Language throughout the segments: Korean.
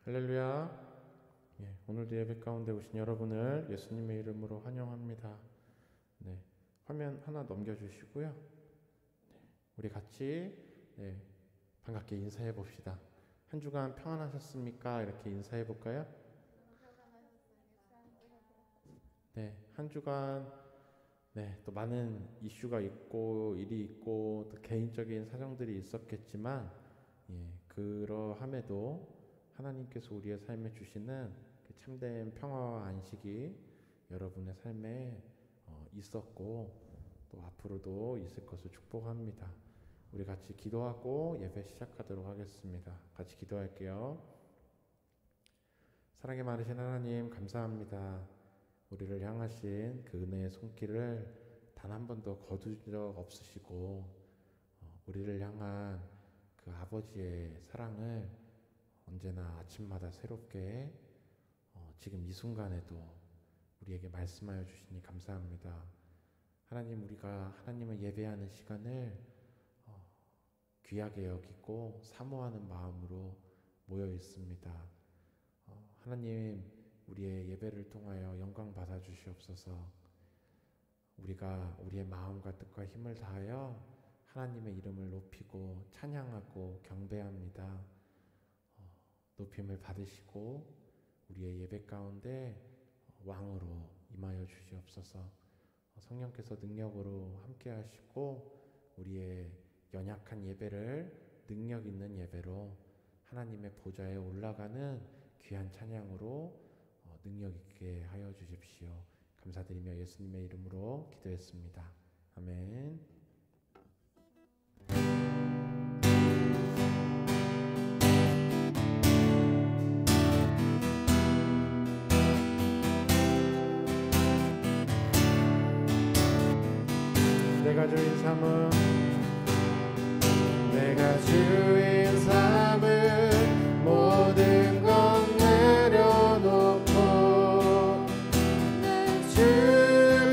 할렐루야. 오늘도 예배 가운데 오신 여러분을 예수님의 이름으로 환영합니다. 화면 하나 넘겨주시고요. 우리 같이 반갑게 인사해 봅시다. 한 주간 평안하셨습니까? 이렇게 인사해 볼까요? 한 주간 또 많은 이슈가 있고 일이 있고 또 개인적인 사정들이 있었겠지만 그러함에도 하나님께서 우리의 삶에 주시는 참된 평화와 안식이 여러분의 삶에 있었고 또 앞으로도 있을 것을 축복합니다. 우리 같이 기도하고 예배 시작하도록 하겠습니다. 같이 기도할게요. 사랑이 많으신 하나님 감사합니다. 우리를 향하신 그 은혜의 손길을 단 한 번도 거둔 적 없으시고 우리를 향한 그 아버지의 사랑을 언제나 아침마다 새롭게 지금 이 순간에도 우리에게 말씀하여 주시니 감사합니다. 하나님, 우리가 하나님을 예배하는 시간을 귀하게 여기고 사모하는 마음으로 모여 있습니다. 하나님, 우리의 예배를 통하여 영광 받아 주시옵소서. 우리가 우리의 마음과 뜻과 힘을 다하여 하나님의 이름을 높이고 찬양하고 경배합니다. 높임을 받으시고 우리의 예배 가운데 왕으로 임하여 주시옵소서. 성령께서 능력으로 함께 하시고 우리의 연약한 예배를 능력 있는 예배로 하나님의 보좌에 올라가는 귀한 찬양으로 능력 있게 하여 주십시오. 감사드리며 예수님의 이름으로 기도했습니다. 아멘. 내가 주인 삶은 모든 것 내려놓고 주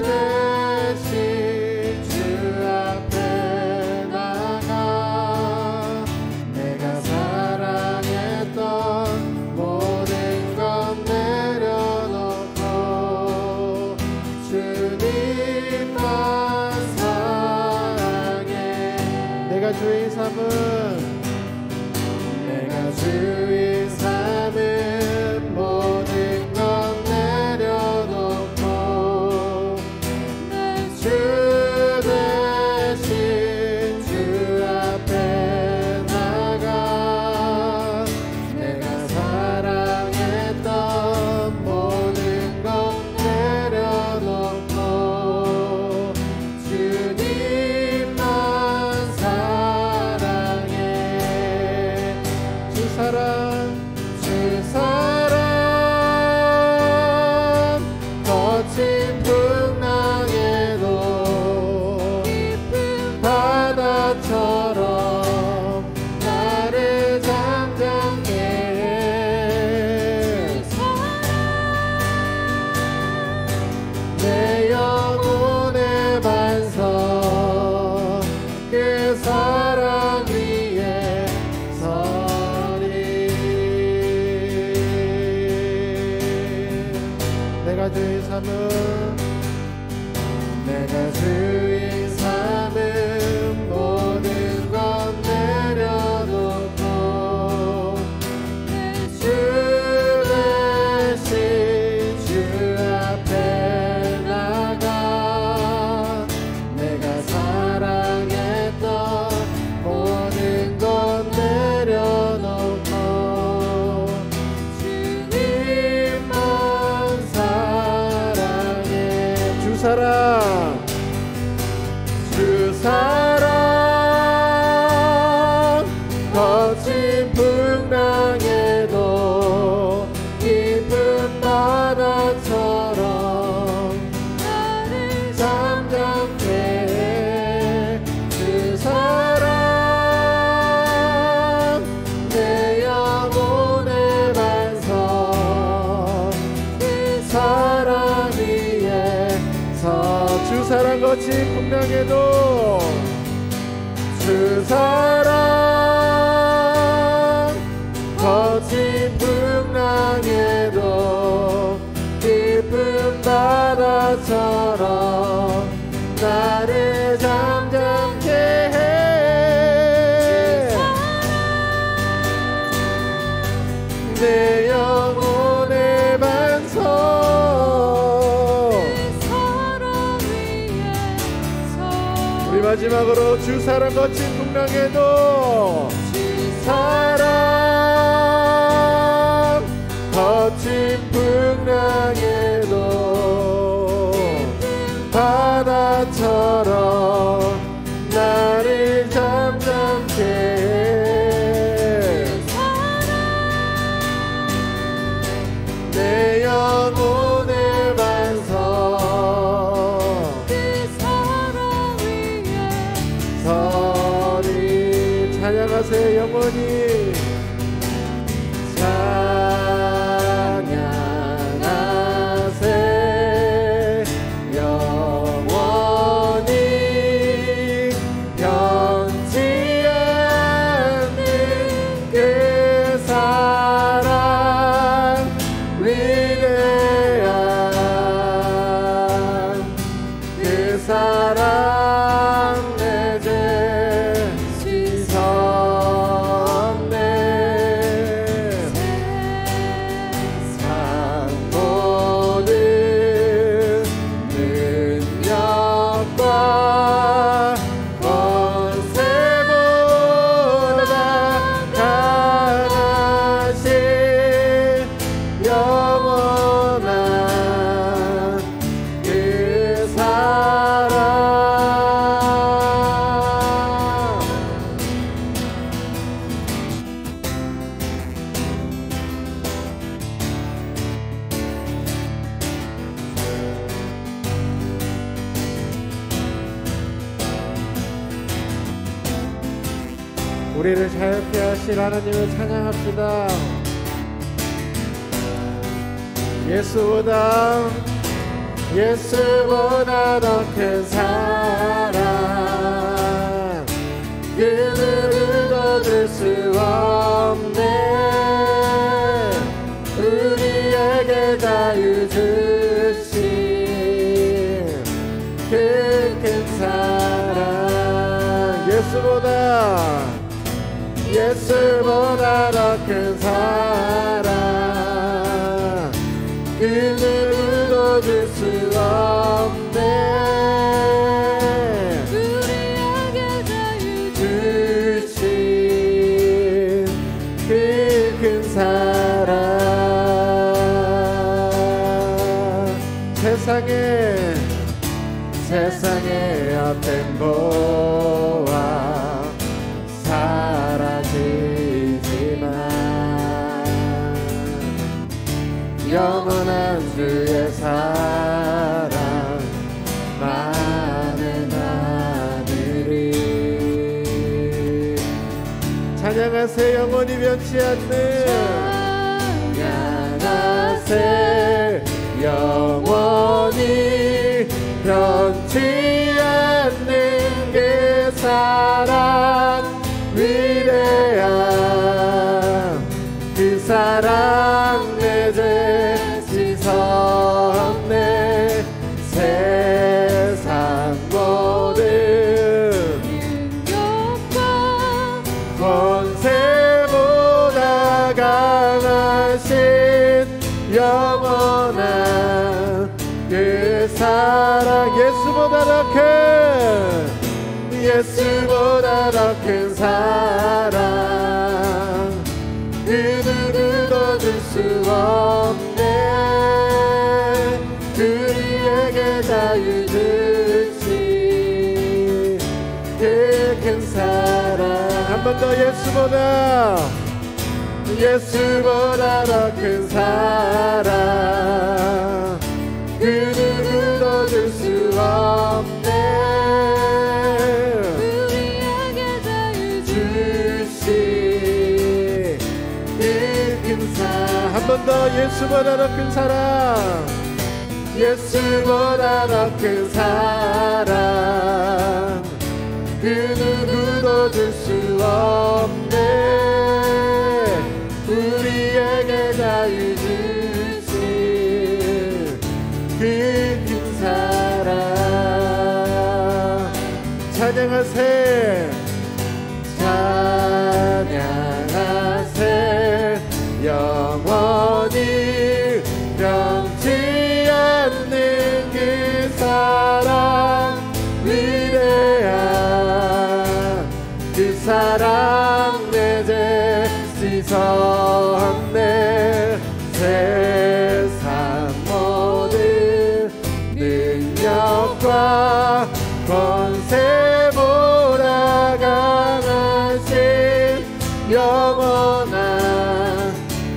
대신 주 앞에 나가 내가 사랑했던 모든 것 내려놓고 주님만 내가 주인 삼은 모든 것 내려놓고 주 대신 주 앞에 나가 내가 사랑했던 모든 것 내려놓고 주님만 사랑해. 주 사랑 거친 풍랑에도 깊은 바다처럼 나를 잠잠케 해. 내 영혼의 반석 그 사랑 위에 내가 주인 삼은 모든 것 내려놓고 주 대신 주 앞에 나가 내가 사랑했던 모든 것 내려놓고 주님만 사랑해. 주 사랑 거친 풍랑에도 깊은 바다처럼 나를 잠잠케 해. 주 사랑 내 영혼의 반석 그 사랑 위에서 주 사랑 거친 풍랑에도 주 사랑 거친 풍 마지막으로 주 사랑 거친 풍랑에도 주 사랑 거친 풍랑에도 바다처럼 나를 잠잠케 해 내 영혼의 반석 그 사랑 위에 서리 찬양하세요 영원히 찬양하세 영원히 변치 않는 그 사랑 위대한 그 사랑 내 죄 씻었네 세상 모든 능력과 권세보다 강하신 영원한 그 사랑 우리를 자유케 하실 하나님을 찬양합시다. 예수보다 더 큰 사랑 그 누구도 줄 수 없네 우리에게 자유 주신 그 큰 사랑 예수보다 더 큰 사랑 그 누구도 줄 수 없네 우리에게 자유 주신 그 큰 사랑 세상의 어떤 보아 사라지지만 영원한 주의 사랑 만은 하늘이 찬양하세 영원히 변치 않는 찬양하세 영원히 변치 않는 그 사랑 위대한 그 사랑 내 죄 씻었네 세상 모든 능력과 권세보다 강하신 영원한 그 사랑 예수보다 더 큰 사랑 그 누구도 줄 수 없네 우리에게 자유 주신 그 큰 사랑 한 번 더 예수보다 더 큰 사랑 그 누구도 줄 수 없네 우리에게 자유 주신 그 큰 사랑 한 번 더 예수보다 더 큰 사랑 더 큰 사랑 그 누구도 줄 수 없네 우리에게 자유 주신 그 큰 사랑 찬양하세 영원히 변치 않는 그 사랑 위대한 씻었네. 세상 모든 능력과 권세보다 강하신 영원한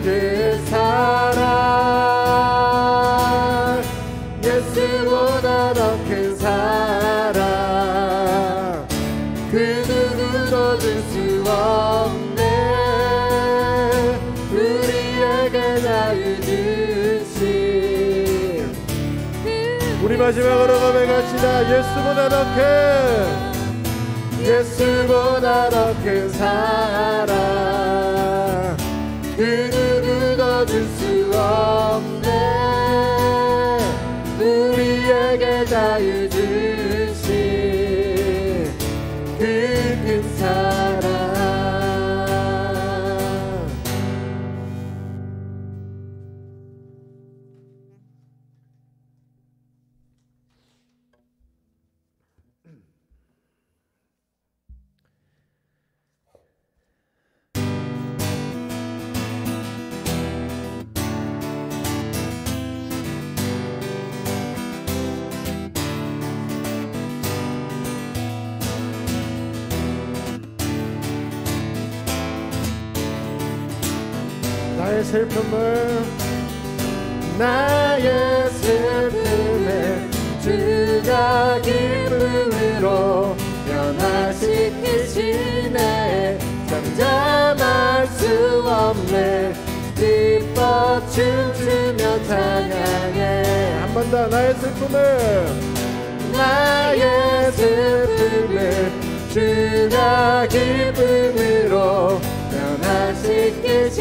그 사랑, 예수보다 더 큰 사랑, 그 누구도 줄 수 없네. 우리에게 자유 주신, 우리 마지막으로 고백합시다. 예수보다 더 큰, 예수보다 더 큰 사랑, 그 누구도 줄 수 없네. 우리에게 자유 주신 그 큰 사랑. 나의 슬픔을, 나의 슬픔을 주가 기쁨으로 변화시키시네. 잠잠할 수 없네. 기뻐 춤추며 찬양해. 한 번 더. 나의 슬픔을, 나의 슬픔을 주가 기쁨으로 변화시키시네.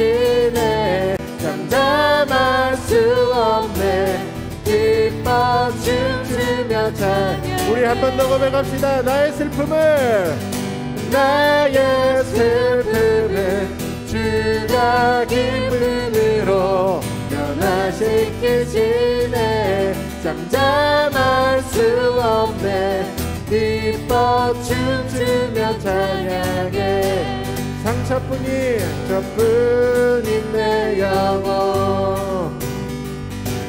잠잠할 수 없네. 기뻐 춤추며 찬양. 우리 한 번 더 고백합시다. 나의 슬픔을, 나의 슬픔을 주가 기쁨으로 변화시키시네. 잠잠할 수 없네. 기뻐 춤추며 찬양해. 상처뿐인 저뿐인 내 영혼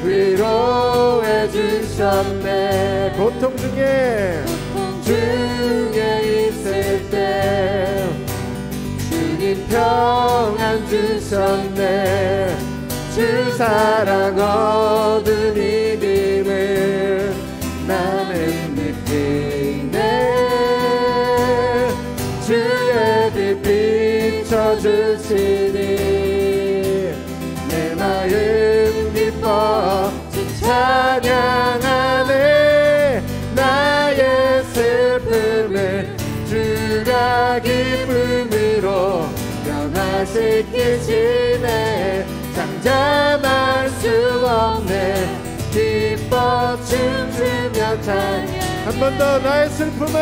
위로해 주셨네. 고통 중에 있을 때 주님 평안 주셨네. 주 사랑 얻은 믿음을 나는 느끼네. 주의 빛 비춰주시니 내 마음 기뻐 주 찬양하네. 나의 슬픔을 주가 기쁨으로 변화시키시네. 잠잠할 수 없네. 기뻐 춤추며 찬양. 한 번 더. 나의 슬픔을,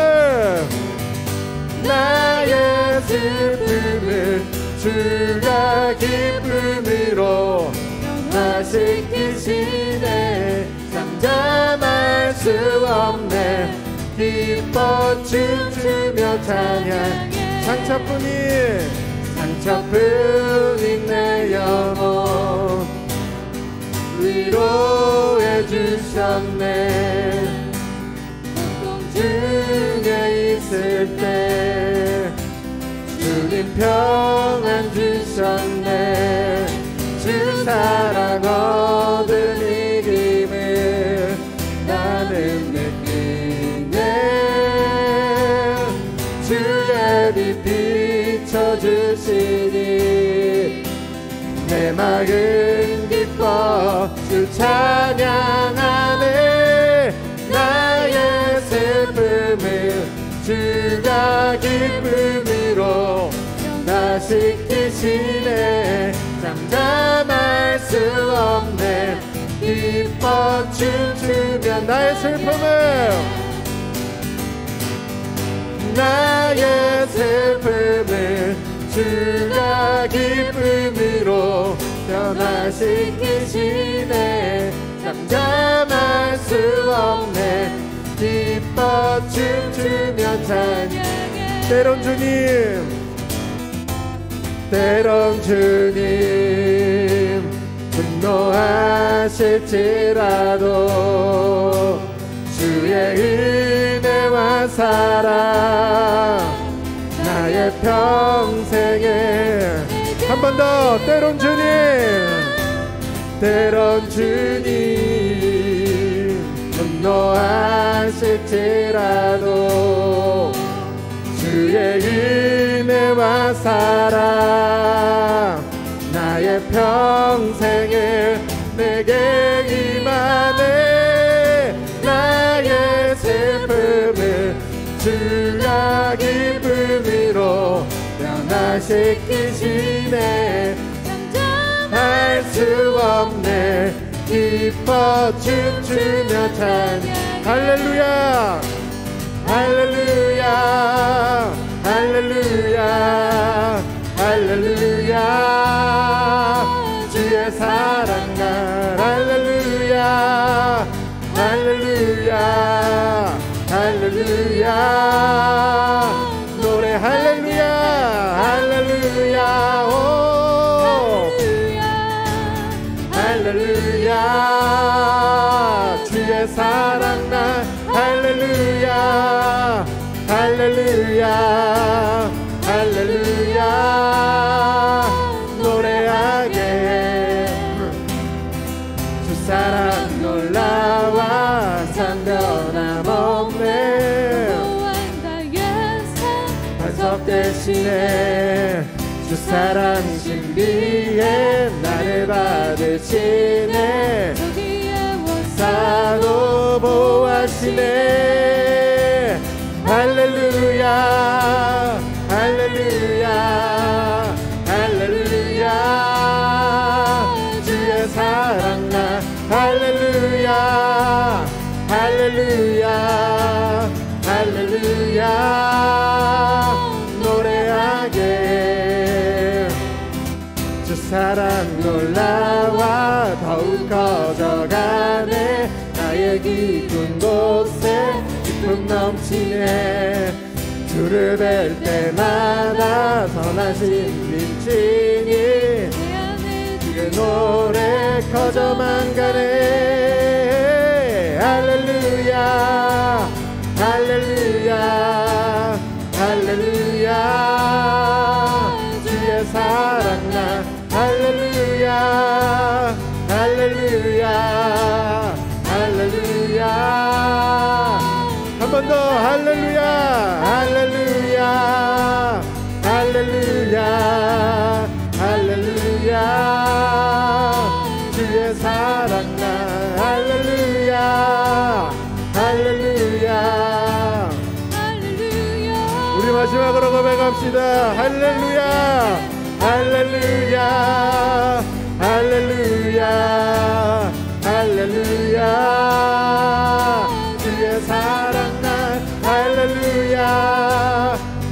나의 슬픔을 주가 기쁨으로 변화시키시네. 잠잠할 수 없네. 기뻐 춤추며 찬양. 상처뿐인 내 영혼 위로해 주셨네. 중에 있을 때 주님 평안 주셨네. 주 사랑 얻은 이김을 나는 느끼네. 주의 빛 비춰주시니 내 마음 기뻐 주 찬양하네. 나의 슬픔을 주가 기쁨으로 변화시키시네. 잠잠할 수 없네. 기뻐 춤추며 나의 슬픔을, 나의 슬픔을 주가 기쁨으로 변화시키시네. 잠잠할 수 없네. 기뻐 춤추며 찬양. 때론 주님 때론 주님 분노하실지라도 주의 은혜와 사랑 나의 평생에 한 번 더 때론 주님 분노하실지라도 주의 은혜와 사랑 나의 평생에 내게 임하네. 나의 슬픔을 주가 기쁨으로 변화시키시네. 할 수 없네. 기뻐 춤추며 찬양. 할렐루야 할렐루야 할렐루야 할렐루야 주의 사랑 날 할렐루야 할렐루야 할렐루야 노래 할렐루야 할렐루야 오 할렐루야 주의 사랑 날 할렐루야 할렐루야 할렐루야 노래하게 주 사랑 놀라와 참 변함없네. 반석 대신에 주 사랑 신비해 나를 받으시네. 사도 보호하시네. 할렐루야 할렐루야 할렐루야 주의 사랑 나 할렐루야 할렐루야 할렐루야 노래하게 주 사랑 놀라와 더욱 커져가네. 나의 기쁜 곳에 기쁨 넘치네. 주를 뵐 때마다 선하신 빛이니 주의 노래 커져만 가네. 할렐루야 할렐루야 할렐루야 주의 사랑 나 할렐루야 할렐루야 할렐루야 한 번 더 할렐루야 할렐루야 할렐루야 할렐루야 주의 사랑 나 할렐루야 할렐루야 우리 마지막으로 고백합시다. 할렐루야 할렐루야 할렐루야 할렐루야 주의 사랑 날 할렐루야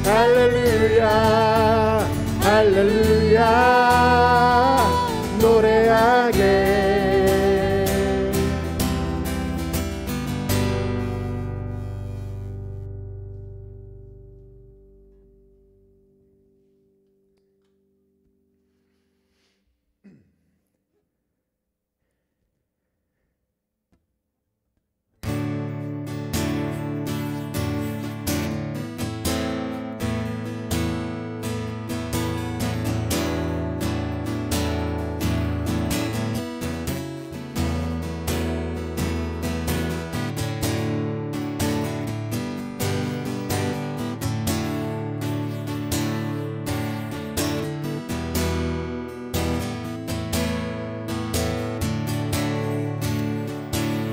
할렐루야 할렐루야 노래하게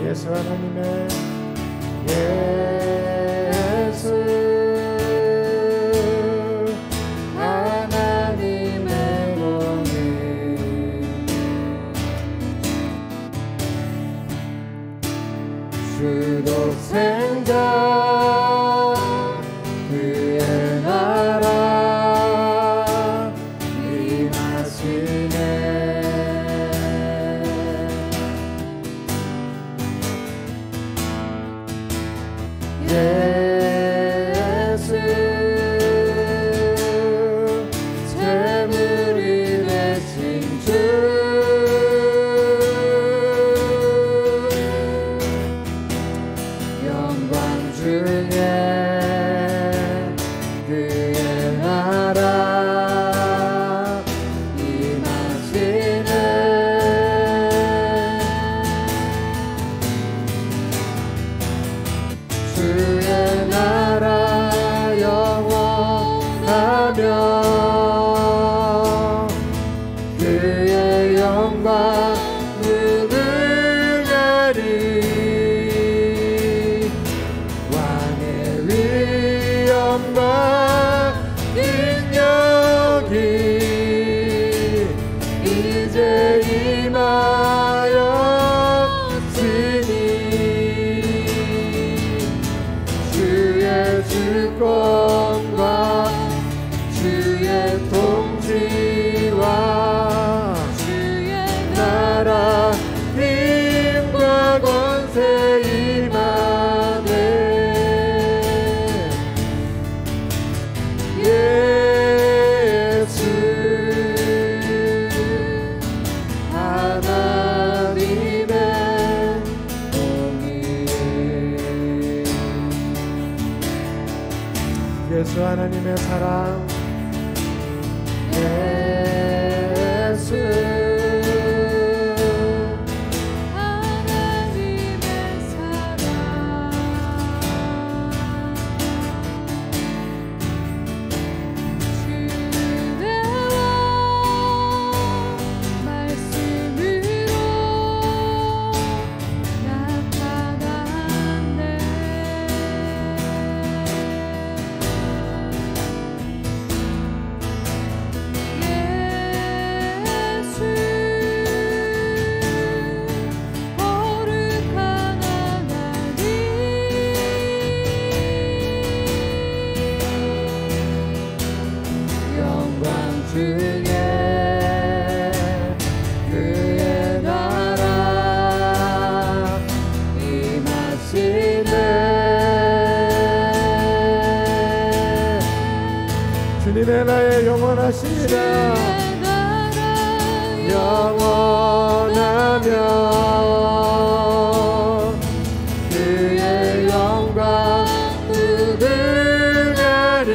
예수 하나님의 예수 하나님의 공의 주도 생자 그의 나라 임하시네. 예수 재물 주의 영광 무능하리 왕의 위엄과 능력이 이제 임하였으니 주의 주권과 주의 통치와 주의 나라 힘과 권세 임하네 예수 하나님의 공의 예수 하나님의 사랑 예수 하나님의 사랑 주대와 말씀으로 나타났네 주님의 나라의 영원하시니라 영원하며 그의 영광 무능하리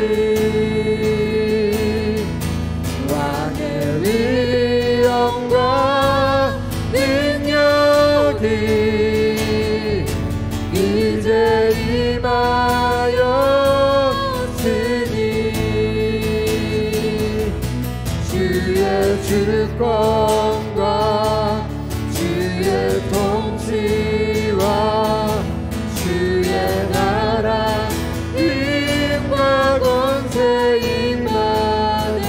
왕의 위엄과 능력이 이제 임하였으니 주의 주권과 주의 통치와 주의 나라 힘과 권세 임하네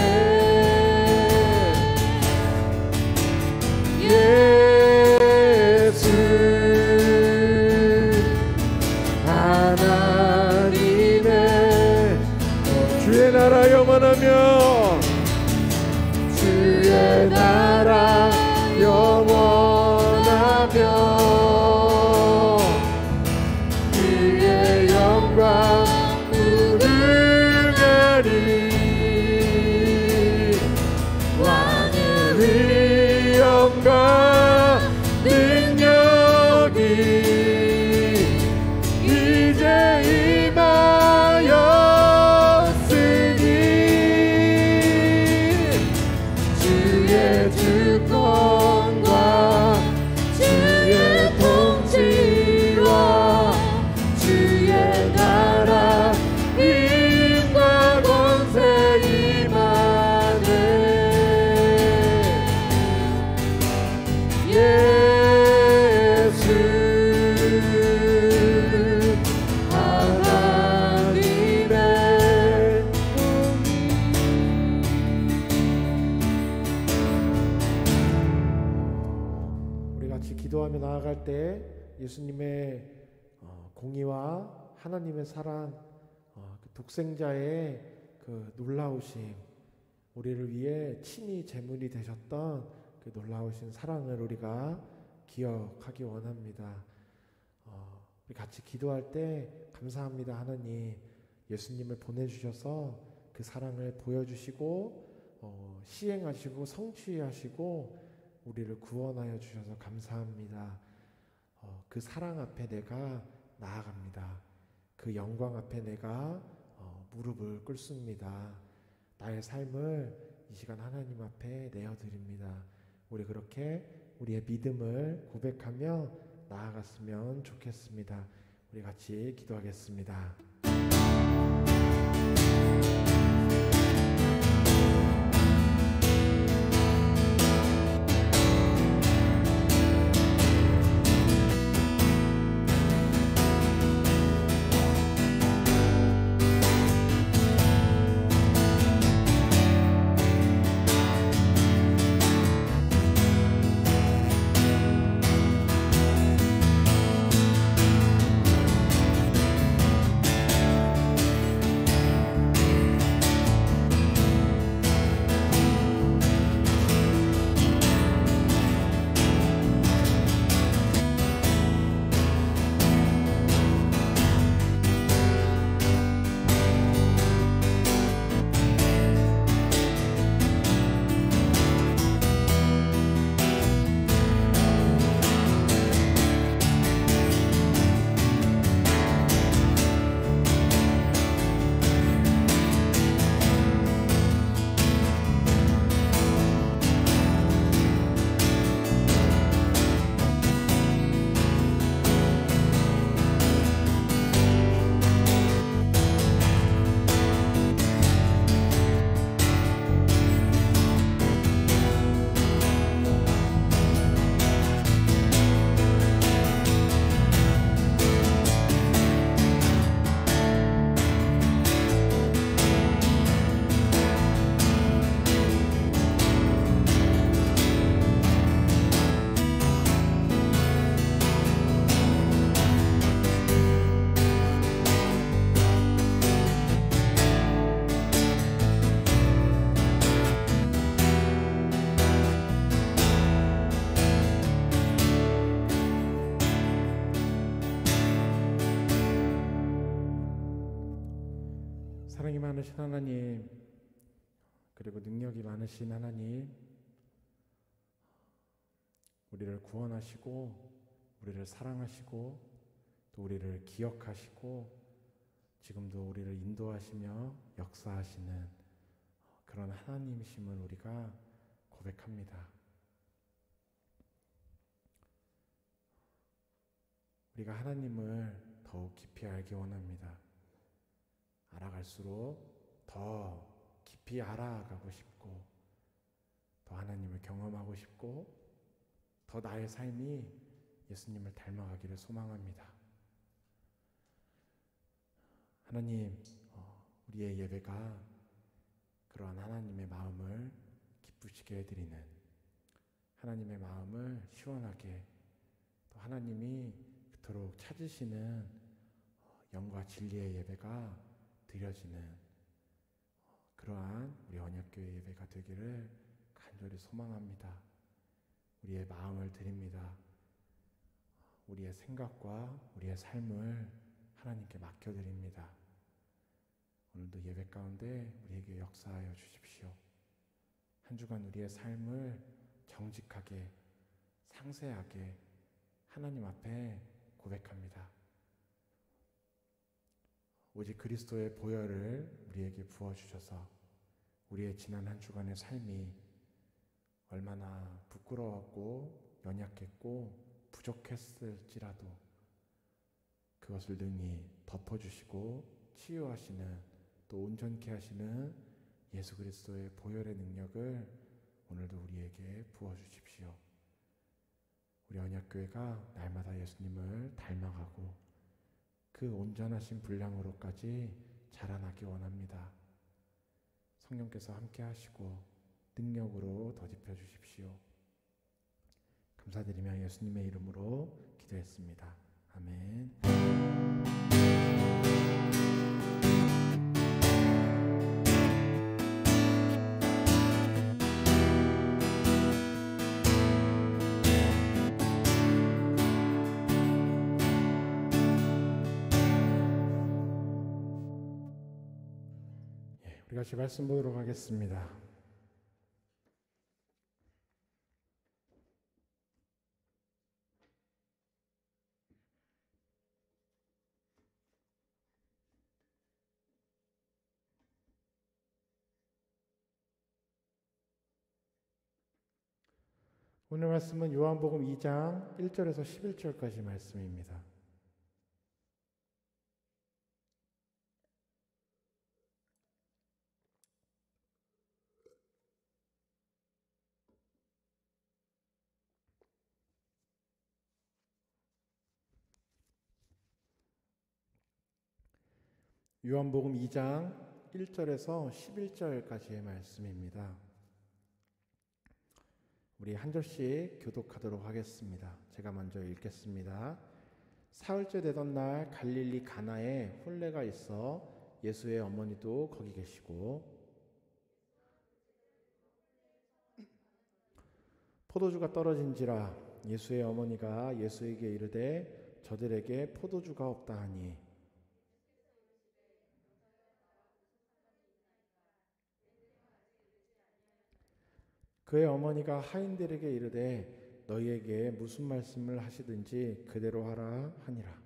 예수 하나님의 주의 나라 영원하며 주의 나라 영원하며 그의 영광 무능하리 왕의 위엄과 능력이 이제 임하였으니 주의 주권과 주의 통치와 주의 나라 힘과 권세 임하네 예수 하나님의 우리 같이 기도하며 나아갈 때 예수님의 공의와 하나님의 사랑 그 독생자의 그 놀라우심 우리를 위해 친히 제물이 되셨던 그 놀라우신 사랑을 우리가 기억하기 원합니다. 우리 같이 기도할 때 감사합니다 하나님 예수님을 보내주셔서 그 사랑을 보여주시고 시행하시고 성취하시고 우리를 구원하여 주셔서 감사합니다. 그 사랑 앞에 내가 나아갑니다. 그 영광 앞에 내가 무릎을 꿇습니다. 나의 삶을 이 시간 하나님 앞에 내어드립니다. 우리 그렇게 우리의 믿음을 고백하며 나아갔으면 좋겠습니다. 우리 같이 기도하겠습니다. 사랑이 많으신 하나님, 그리고 능력이 많으신 하나님, 우리를 구원하시고 우리를 사랑하시고 또 우리를 기억하시고 지금도 우리를 인도하시며 역사하시는 그런 하나님이심을 우리가 고백합니다. 우리가 하나님을 더욱 깊이 알기 원합니다. 알아갈수록 더 깊이 알아가고 싶고 더 하나님을 경험하고 싶고 더 나의 삶이 예수님을 닮아가기를 소망합니다. 하나님, 우리의 예배가 그러한 하나님의 마음을 기쁘시게 해드리는, 하나님의 마음을 시원하게, 또 하나님이 그토록 찾으시는 영과 진리의 예배가 드려지는 그러한 우리 언약교회 예배가 되기를 간절히 소망합니다. 우리의 마음을 드립니다. 우리의 생각과 우리의 삶을 하나님께 맡겨드립니다. 오늘도 예배 가운데 우리에게 역사하여 주십시오. 한 주간 우리의 삶을 정직하게, 상세하게 하나님 앞에 고백합니다. 오직 그리스도의 보혈을 우리에게 부어주셔서 우리의 지난 한 주간의 삶이 얼마나 부끄러웠고 연약했고 부족했을지라도 그것을 능히 덮어주시고 치유하시는, 또 온전케 하시는 예수 그리스도의 보혈의 능력을 오늘도 우리에게 부어주십시오. 우리 언약교회가 날마다 예수님을 닮아가고 그 온전하신 분량으로까지 자라나기 원합니다. 성령께서 함께 하시고 능력으로 덧입혀 주십시오. 감사드리며 예수님의 이름으로 기도했습니다. 아멘. 우리 같이 말씀 보도록 하겠습니다. 오늘 말씀은 요한복음 2장 1절에서 11절까지 말씀입니다. 요한복음 2장 1절에서 11절까지의 말씀입니다. 우리 한 절씩 교독하도록 하겠습니다. 제가 먼저 읽겠습니다. 사흘째 되던 날 갈릴리 가나에 혼례가 있어 예수의 어머니도 거기 계시고 포도주가 떨어진지라 예수의 어머니가 예수에게 이르되 저들에게 포도주가 없다 하니 그의 어머니가 하인들에게 이르되 너희에게 무슨 말씀을 하시든지 그대로 하라 하니라.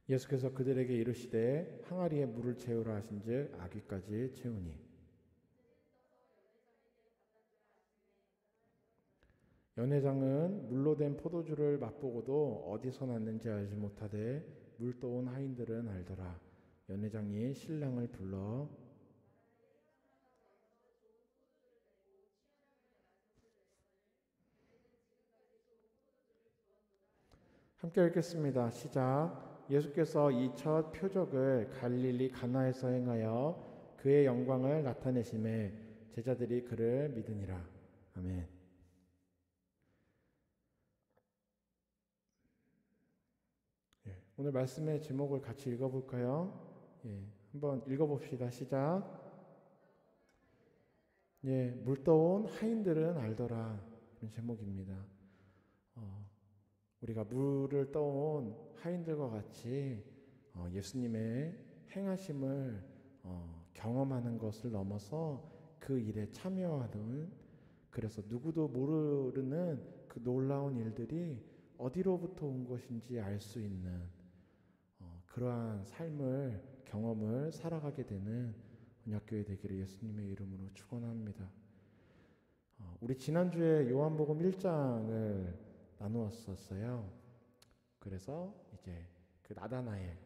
예수께서 그들에게 이르시되 항아리에 물을 채우라 하신즉 아귀까지 채우니 연회장은 물로 된 포도주를 맛보고도 어디서 났는지 알지 못하되 물 떠온 하인들은 알더라. 연회장이 신랑을 불러 함께 읽겠습니다. 시작. 예수께서 이 첫 표적을 갈릴리 가나에서 행하여 그의 영광을 나타내심에 제자들이 그를 믿으니라. 아멘. 오늘 말씀의 제목을 같이 읽어볼까요? 한번 읽어봅시다. 시작. 물 떠온 하인들은 알더라. 이런 제목입니다. 우리가 물을 떠온 하인들과 같이 예수님의 행하심을 경험하는 것을 넘어서 그 일에 참여하는, 그래서 누구도 모르는 그 놀라운 일들이 어디로부터 온 것인지 알 수 있는 그러한 삶을, 경험을 살아가게 되는 언약교회 되기를 예수님의 이름으로 축원합니다. 우리 지난주에 요한복음 1장을 나누었었어요. 그래서 이제 그 나다나엘,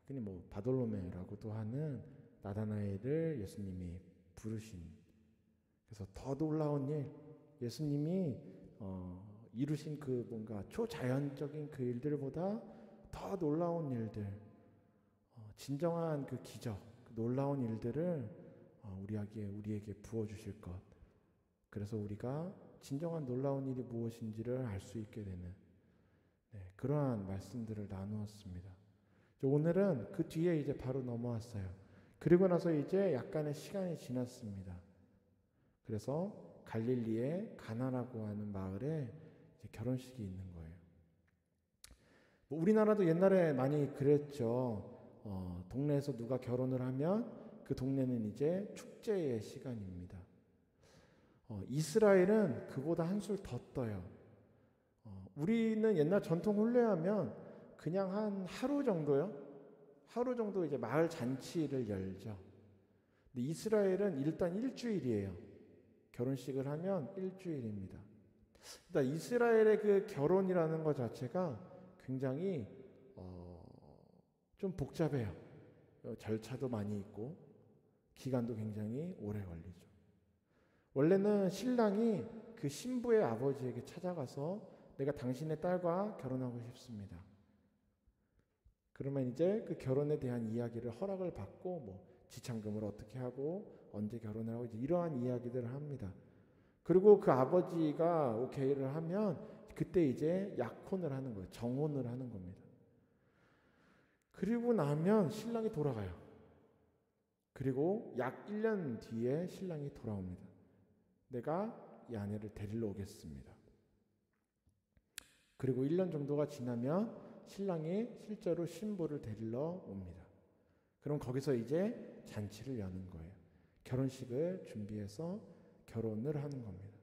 흔히 뭐 바돌로메라고도 하는 나다나엘을 예수님이 부르신, 그래서 더 놀라운 일, 예수님이 이루신 그 뭔가 초자연적인 그 일들보다 더 놀라운 일들, 진정한 그 기적, 그 놀라운 일들을 우리에게 부어주실 것. 그래서 우리가 진정한 놀라운 일이 무엇인지를 알 수 있게 되는 그러한 말씀들을 나누었습니다. 오늘은 그 뒤에 이제 바로 넘어왔어요. 그리고 나서 이제 약간의 시간이 지났습니다. 그래서 갈릴리의 가나라고 하는 마을에 이제 결혼식이 있는 거예요. 뭐 우리나라도 옛날에 많이 그랬죠. 동네에서 누가 결혼을 하면 그 동네는 이제 축제의 시간입니다. 이스라엘은 그보다 한술 더 떠요. 우리는 옛날 전통 혼례하면 그냥 한 하루 정도요. 하루 정도 이제 마을 잔치를 열죠. 근데 이스라엘은 일단 일주일이에요. 결혼식을 하면 일주일입니다. 일단 이스라엘의 그 결혼이라는 것 자체가 굉장히 좀 복잡해요. 절차도 많이 있고 기간도 굉장히 오래 걸리죠. 원래는 신랑이 그 신부의 아버지에게 찾아가서 내가 당신의 딸과 결혼하고 싶습니다. 그러면 이제 그 결혼에 대한 이야기를 허락을 받고 뭐 지참금을 어떻게 하고 언제 결혼을 하고 이제 이러한 이야기들을 합니다. 그리고 그 아버지가 오케이를 하면 그때 이제 약혼을 하는 거예요. 정혼을 하는 겁니다. 그리고 나면 신랑이 돌아가요. 그리고 약 1년 뒤에 신랑이 돌아옵니다. 내가 이 아내를 데리러 오겠습니다. 그리고 1년 정도가 지나면 신랑이 실제로 신부를 데리러 옵니다. 그럼 거기서 이제 잔치를 여는 거예요. 결혼식을 준비해서 결혼을 하는 겁니다.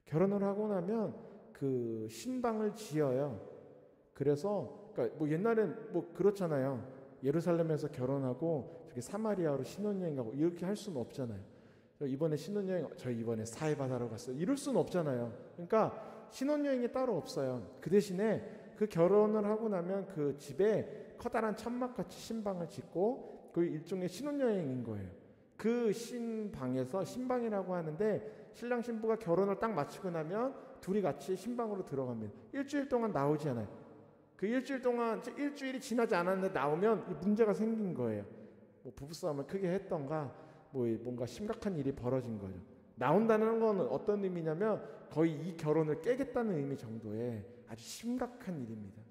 결혼을 하고 나면 그 신방을 지어요. 그래서 그러니까 뭐 옛날엔 뭐 그렇잖아요. 예루살렘에서 결혼하고 저기 사마리아로 신혼여행 가고 이렇게 할 수는 없잖아요. 이번에 신혼여행, 저 이번에 사해바다로 갔어요. 이럴 수는 없잖아요. 그러니까 신혼여행이 따로 없어요. 그 대신에 그 결혼을 하고 나면 그 집에 커다란 천막같이 신방을 짓고 그 일종의 신혼여행인 거예요. 그 신방에서, 신방이라고 하는데 신랑 신부가 결혼을 딱 마치고 나면 둘이 같이 신방으로 들어갑니다. 일주일 동안 나오지 않아요. 그 일주일 동안, 일주일이 지나지 않았는데 나오면 문제가 생긴 거예요. 뭐 부부싸움을 크게 했던가 뭐 뭔가 심각한 일이 벌어진 거죠. 나온다는 건 어떤 의미냐면 거의 이 결혼을 깨겠다는 의미 정도의 아주 심각한 일입니다.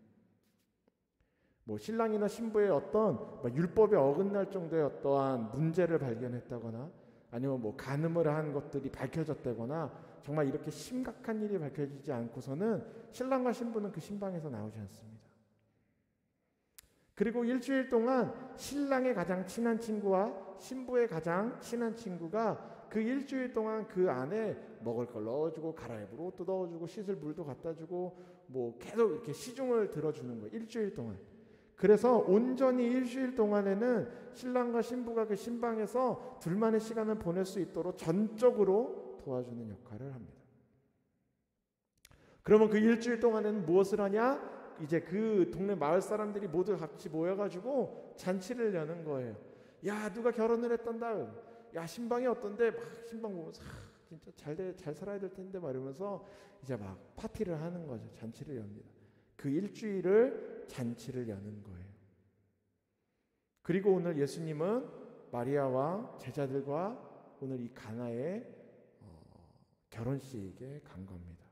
뭐 신랑이나 신부의 어떤 율법에 어긋날 정도의 어떠한 문제를 발견했다거나 아니면 뭐 간음을 한 것들이 밝혀졌다거나 정말 이렇게 심각한 일이 밝혀지지 않고서는 신랑과 신부는 그 신방에서 나오지 않습니다. 그리고 일주일 동안 신랑의 가장 친한 친구와 신부의 가장 친한 친구가 그 일주일 동안 그 안에 먹을 걸 넣어주고 갈아입을 옷도 넣어주고 씻을 물도 갖다 주고 뭐 계속 이렇게 시중을 들어주는 거예요. 일주일 동안. 그래서 온전히 일주일 동안에는 신랑과 신부가 그 신방에서 둘만의 시간을 보낼 수 있도록 전적으로 도와주는 역할을 합니다. 그러면 그 일주일 동안에는 무엇을 하냐? 이제 그 동네 마을 사람들이 모두 같이 모여가지고 잔치를 여는 거예요. 야, 누가 결혼을 했단다. 야, 신방이 어떤데? 막 신방 보면서 진짜 잘 살아야 될 텐데 막 이러면서 이제 막 파티를 하는 거죠. 잔치를 엽니다. 그 일주일을 잔치를 여는 거예요. 그리고 오늘 예수님은 마리아와 제자들과 오늘 이 가나의 결혼식에 간 겁니다.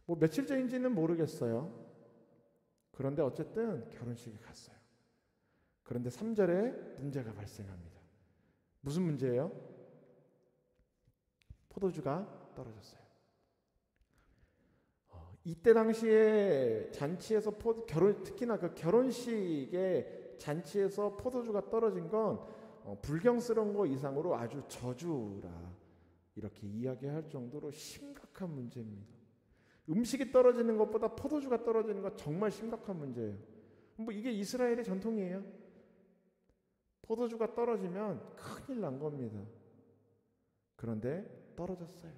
뭐 며칠째인지는 모르겠어요. 그런데 어쨌든 결혼식에 갔어요. 그런데 3절에 문제가 발생합니다. 무슨 문제예요? 포도주가 떨어졌어요. 이때 당시에 잔치에서 특히나 그 결혼식의 잔치에서 포도주가 떨어진 건 불경스러운 거 이상으로 아주 저주라 이렇게 이야기할 정도로 심각한 문제입니다. 음식이 떨어지는 것보다 포도주가 떨어지는 건 정말 심각한 문제예요. 뭐 이게 이스라엘의 전통이에요. 포도주가 떨어지면 큰일 난 겁니다. 그런데 떨어졌어요.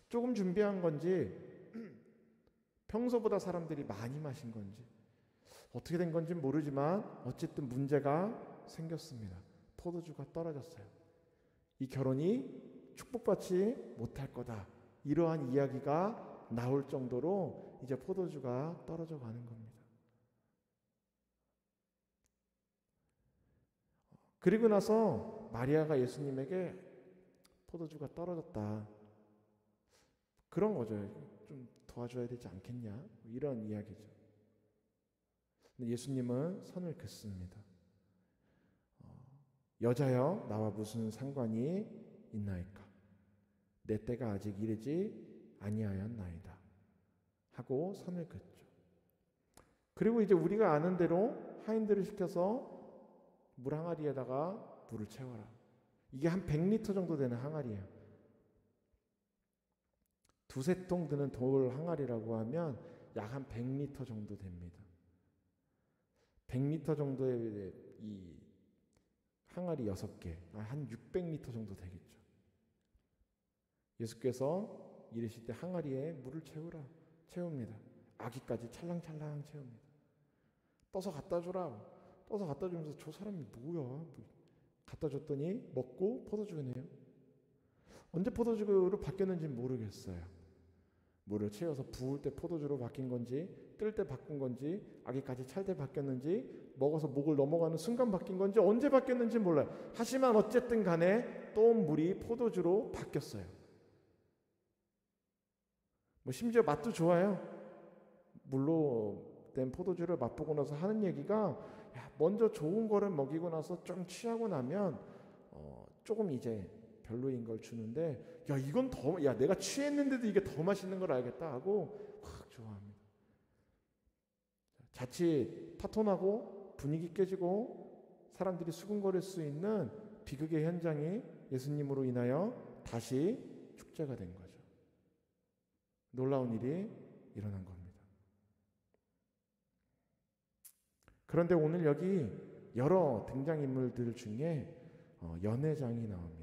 조금 준비한 건지 평소보다 사람들이 많이 마신 건지 어떻게 된 건지 모르지만 어쨌든 문제가 생겼습니다. 포도주가 떨어졌어요. 이 결혼이 축복받지 못할 거다. 이러한 이야기가 나올 정도로 이제 포도주가 떨어져 가는 겁니다. 그리고 나서 마리아가 예수님에게 포도주가 떨어졌다. 그런 거죠. 좀 도와줘야 되지 않겠냐? 이런 이야기죠. 근데 예수님은 선을 긋습니다. 여자여 나와 무슨 상관이 있나이까? 내 때가 아직 이르지 아니하였나이다. 하고 선을 긋죠. 그리고 이제 우리가 아는 대로 하인들을 시켜서 물 항아리에다가 물을 채워라. 이게 한 100리터 정도 되는 항아리예요. 두세 통 드는 돌 항아리라고 하면 약 한 100리터 정도 됩니다. 100리터 정도의 이 항아리 6개, 한 600리터 정도 되겠죠. 예수께서 이르실 때 항아리에 물을 채웁니다. 아기까지 찰랑찰랑 채웁니다. 떠서 갖다 주라. 떠서 갖다 주면서 저 사람이 뭐야? 갖다 줬더니 먹고 포도주네요. 언제 포도주로 바뀌었는지는 모르겠어요. 물을 채워서 부을 때 포도주로 바뀐 건지, 뜰 때 바꾼 건지, 아기까지 찰 때 바뀌었는지, 먹어서 목을 넘어가는 순간 바뀐 건지, 언제 바뀌었는지 몰라요. 하지만 어쨌든 간에 또 물이 포도주로 바뀌었어요. 뭐 심지어 맛도 좋아요. 물로 된 포도주를 맛보고 나서 하는 얘기가 먼저 좋은 거를 먹이고 나서 좀 취하고 나면 조금 이제 별로인 걸 주는데 이건 내가 취했는데도 이게 더 맛있는 걸 알겠다 하고 확 좋아합니다. 자칫 파토나고 분위기 깨지고 사람들이 수군거릴 수 있는 비극의 현장이 예수님으로 인하여 다시 축제가 된 거죠. 놀라운 일이 일어난 겁니다. 그런데 오늘 여기 여러 등장인물들 중에 연회장이 나옵니다.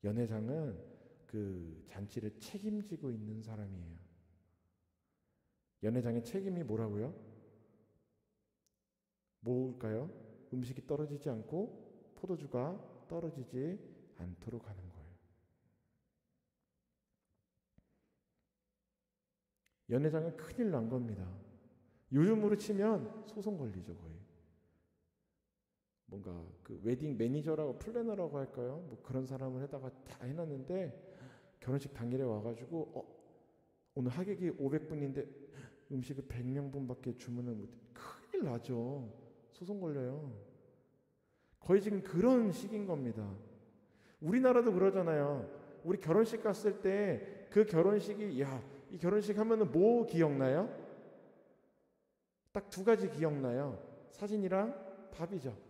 연회장은 그 잔치를 책임지고 있는 사람이에요. 연회장의 책임이 뭐라고요? 뭘까요? 음식이 떨어지지 않고 포도주가 떨어지지 않도록 하는 거예요. 연회장은 큰일 난 겁니다. 요즘으로 치면 소송 걸리죠, 거의. 뭔가 그 웨딩 매니저라고 플래너라고 할까요? 뭐 그런 사람을 해다가 다 해놨는데 결혼식 당일에 와가지고 오늘 하객이 500분인데 음식을 100명분밖에 주문을 못해. 큰일 나죠. 소송 걸려요. 거의 지금 그런 시기인 겁니다. 우리나라도 그러잖아요. 우리 결혼식 갔을 때 그 결혼식이 이 결혼식 하면은 뭐 기억나요? 딱 2가지 기억나요. 사진이랑 밥이죠.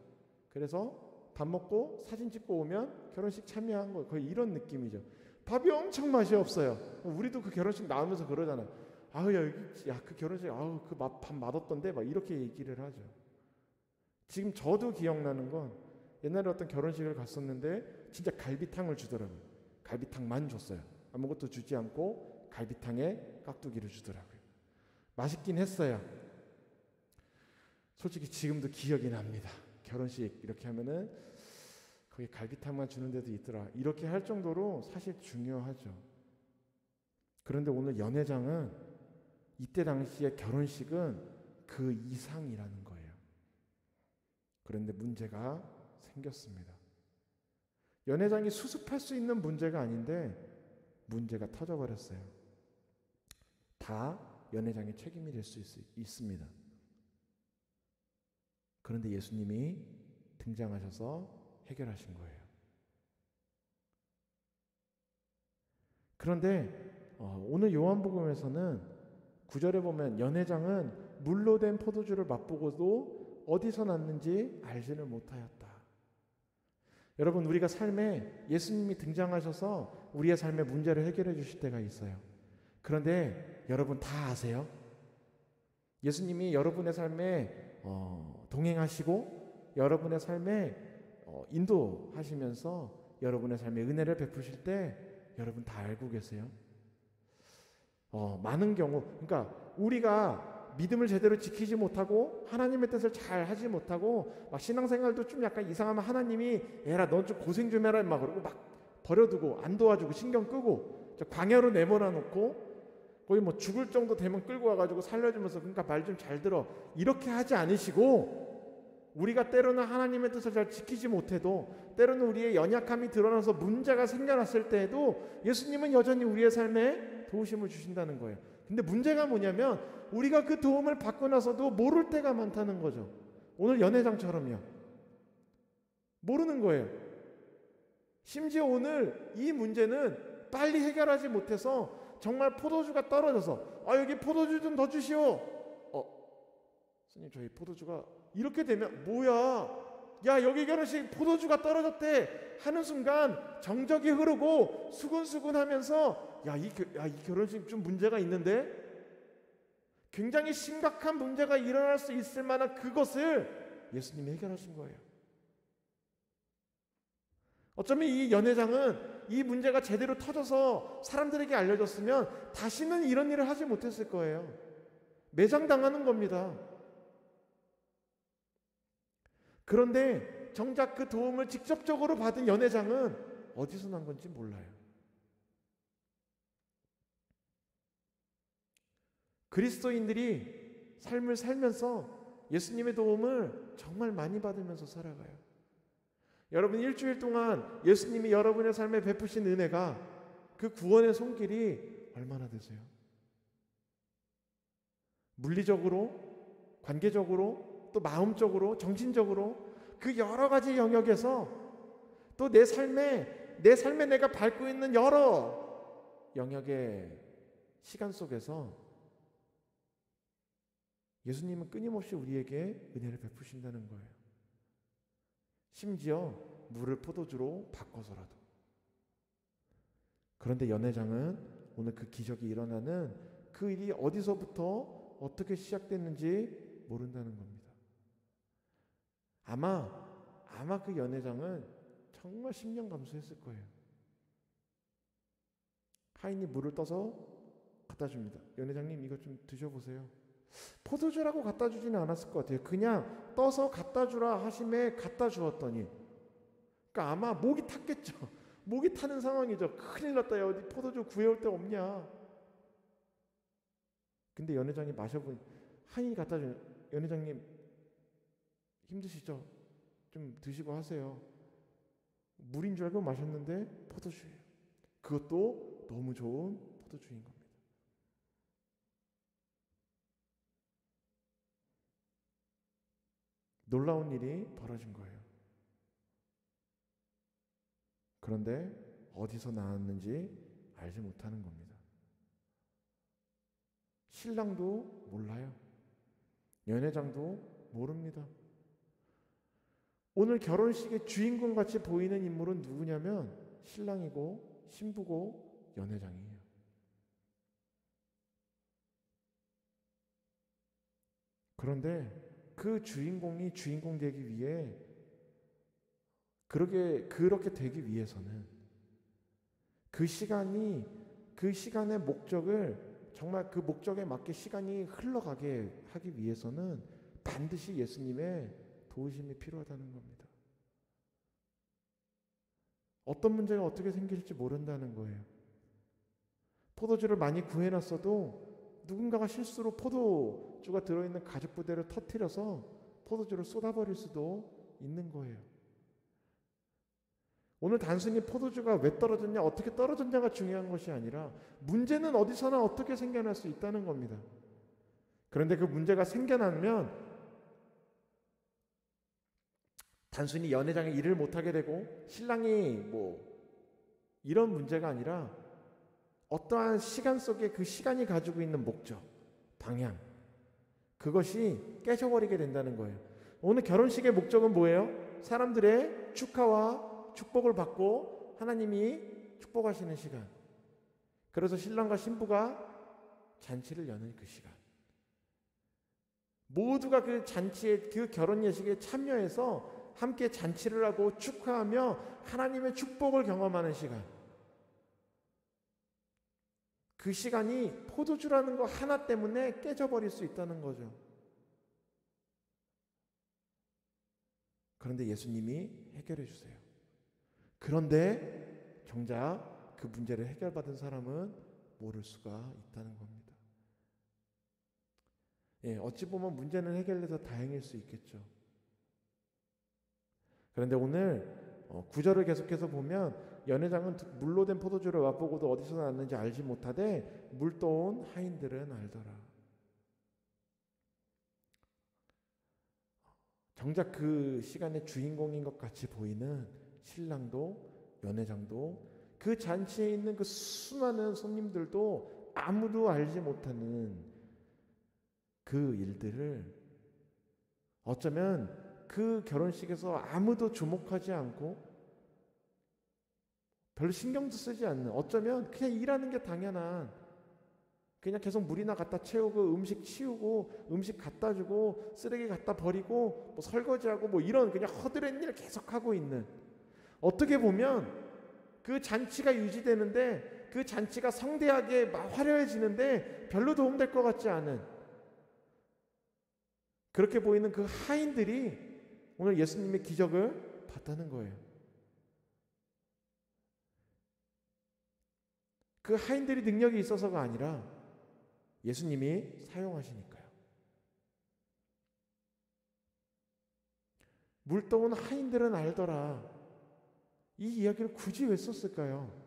그래서 밥 먹고 사진 찍고 오면 결혼식 참여한 거 거의 이런 느낌이죠. 밥이 엄청 맛이 없어요. 우리도 그 결혼식 나오면서 그러잖아요. 그 결혼식 그 밥 맛없던데 막 이렇게 얘기를 하죠. 지금 저도 기억나는 건 옛날에 어떤 결혼식을 갔었는데 진짜 갈비탕을 주더라고요. 갈비탕만 줬어요. 아무것도 주지 않고 갈비탕에 깍두기를 주더라고요. 맛있긴 했어요. 솔직히 지금도 기억이 납니다. 결혼식 이렇게 하면은 거기 갈비탕만 주는 데도 있더라. 이렇게 할 정도로 사실 중요하죠. 그런데 오늘 연회장은 이때 당시의 결혼식은 그 이상이라는 거예요. 그런데 문제가 생겼습니다. 연회장이 수습할 수 있는 문제가 아닌데 문제가 터져버렸어요. 다 연회장의 책임이 될 수 있습니다. 그런데 예수님이 등장하셔서 해결하신 거예요. 그런데 오늘 요한복음에서는 9절에 보면 연회장은 물로 된 포도주를 맛보고도 어디서 났는지 알지를 못하였다. 여러분, 우리가 삶에 예수님이 등장하셔서 우리의 삶의 문제를 해결해 주실 때가 있어요. 그런데 여러분 다 아세요? 예수님이 여러분의 삶에 동행하시고 여러분의 삶에 인도하시면서 여러분의 삶에 은혜를 베푸실 때 여러분 다 알고 계세요? 많은 경우, 그러니까 우리가 믿음을 제대로 지키지 못하고 하나님의 뜻을 잘 하지 못하고 막 신앙생활도 좀 약간 이상하면 하나님이 에라 넌 좀 고생 좀 해라 막 그러고 막 버려두고 안 도와주고 신경 끄고 광야로 내몰아 놓고 거의 뭐 죽을 정도 되면 끌고 와가지고 살려주면서 그러니까 말 좀 잘 들어 이렇게 하지 않으시고, 우리가 때로는 하나님의 뜻을 잘 지키지 못해도 때로는 우리의 연약함이 드러나서 문제가 생겨났을 때에도 예수님은 여전히 우리의 삶에 도우심을 주신다는 거예요. 근데 문제가 뭐냐면 우리가 그 도움을 받고 나서도 모를 때가 많다는 거죠. 오늘 연회장처럼요. 모르는 거예요. 심지어 오늘 이 문제는 빨리 해결하지 못해서 정말 포도주가 떨어져서 여기 포도주 좀 더 주시오. 스님 저희 포도주가 이렇게 되면 뭐야? 야 여기 결혼식 포도주가 떨어졌대 하는 순간 정적이 흐르고 수근수근하면서 이 결혼식 좀 문제가 있는데, 굉장히 심각한 문제가 일어날 수 있을 만한 그것을 예수님이 해결하신 거예요. 어쩌면 이 연회장은 이 문제가 제대로 터져서 사람들에게 알려졌으면 다시는 이런 일을 하지 못했을 거예요. 매장당하는 겁니다. 그런데 정작 그 도움을 직접적으로 받은 연회장은 어디서 난 건지 몰라요. 그리스도인들이 삶을 살면서 예수님의 도움을 정말 많이 받으면서 살아가요. 여러분 일주일 동안 예수님이 여러분의 삶에 베푸신 은혜가, 그 구원의 손길이 얼마나 되세요? 물리적으로, 관계적으로, 또 마음적으로, 정신적으로 그 여러 가지 영역에서 또 내 삶에 내가 밟고 있는 여러 영역의 시간 속에서 예수님은 끊임없이 우리에게 은혜를 베푸신다는 거예요. 심지어 물을 포도주로 바꿔서라도. 그런데 연회장은 오늘 그 기적이 일어나는 그 일이 어디서부터 어떻게 시작됐는지 모른다는 겁니다. 아마 그 연회장은 정말 심령 감수했을 거예요. 하인이 물을 떠서 갖다 줍니다. 연회장님 이거 좀 드셔보세요. 포도주라고 갖다 주지는 않았을 것 같아요. 그냥 떠서 갖다 주라 하심에 갖다 주었더니, 그러니까 아마 목이 탔겠죠. 목이 타는 상황이죠. 큰일 났다. 야, 어디 포도주 구해올 데 없냐. 근데 연회장이 마셔보니 하인이 갖다 주는, 연회장님 힘드시죠? 좀 드시고 하세요. 물인 줄 알고 마셨는데 포도주예요. 그것도 너무 좋은 포도주인 겁니다. 놀라운 일이 벌어진 거예요. 그런데 어디서 나왔는지 알지 못하는 겁니다. 신랑도 몰라요. 연회장도 모릅니다. 오늘 결혼식의 주인공같이 보이는 인물은 누구냐면 신랑이고 신부고 연회장이에요. 그런데 그 주인공이 주인공 되기 위해, 그렇게 되기 위해서는 그 시간의 목적을 정말 그 목적에 맞게 시간이 흘러가게 하기 위해서는 반드시 예수님의 도우심이 필요하다는 겁니다. 어떤 문제가 어떻게 생길지 모른다는 거예요. 포도주를 많이 구해놨어도 누군가가 실수로 포도주가 들어있는 가죽 부대를 터뜨려서 포도주를 쏟아버릴 수도 있는 거예요. 오늘 단순히 포도주가 왜 떨어졌냐, 어떻게 떨어졌냐가 중요한 것이 아니라 문제는 어디서나 어떻게 생겨날 수 있다는 겁니다. 그런데 그 문제가 생겨나면 단순히 연회장이 일을 못하게 되고 신랑이 이런 문제가 아니라 어떠한 시간 속에 그 시간이 가지고 있는 목적, 방향, 그것이 깨져버리게 된다는 거예요. 오늘 결혼식의 목적은 뭐예요? 사람들의 축하와 축복을 받고 하나님이 축복하시는 시간. 그래서 신랑과 신부가 잔치를 여는 그 시간. 모두가 그 잔치에, 그 결혼 예식에 참여해서 함께 잔치를 하고 축하하며 하나님의 축복을 경험하는 시간. 그 시간이 포도주라는 거 하나 때문에 깨져버릴 수 있다는 거죠. 그런데 예수님이 해결해 주세요. 그런데 정작 그 문제를 해결받은 사람은 모를 수가 있다는 겁니다. 어찌 보면 문제는 해결돼서 다행일 수 있겠죠. 그런데 오늘 9절을 계속해서 보면 연회장은 물로 된 포도주를 맛보고도 어디서 났는지 알지 못하되 물 떠온 하인들은 알더라. 정작 그 시간의 주인공인 것 같이 보이는 신랑도 연회장도 그 잔치에 있는 그 수많은 손님들도 아무도 알지 못하는 그 일들을 어쩌면 그 결혼식에서 아무도 주목하지 않고 별로 신경도 쓰지 않는, 어쩌면 그냥 일하는 게 당연한, 그냥 계속 물이나 갖다 채우고 음식 치우고 음식 갖다 주고 쓰레기 갖다 버리고 뭐 설거지하고 뭐 이런 그냥 허드렛 일 계속하고 있는, 어떻게 보면 그 잔치가 유지되는데, 그 잔치가 성대하게 화려해지는데 별로 도움될 것 같지 않은, 그렇게 보이는 그 하인들이 오늘 예수님의 기적을 봤다는 거예요. 그 하인들이 능력이 있어서가 아니라 예수님이 사용하시니까요. 물 떠온 하인들은 알더라. 이 이야기를 굳이 왜 썼을까요?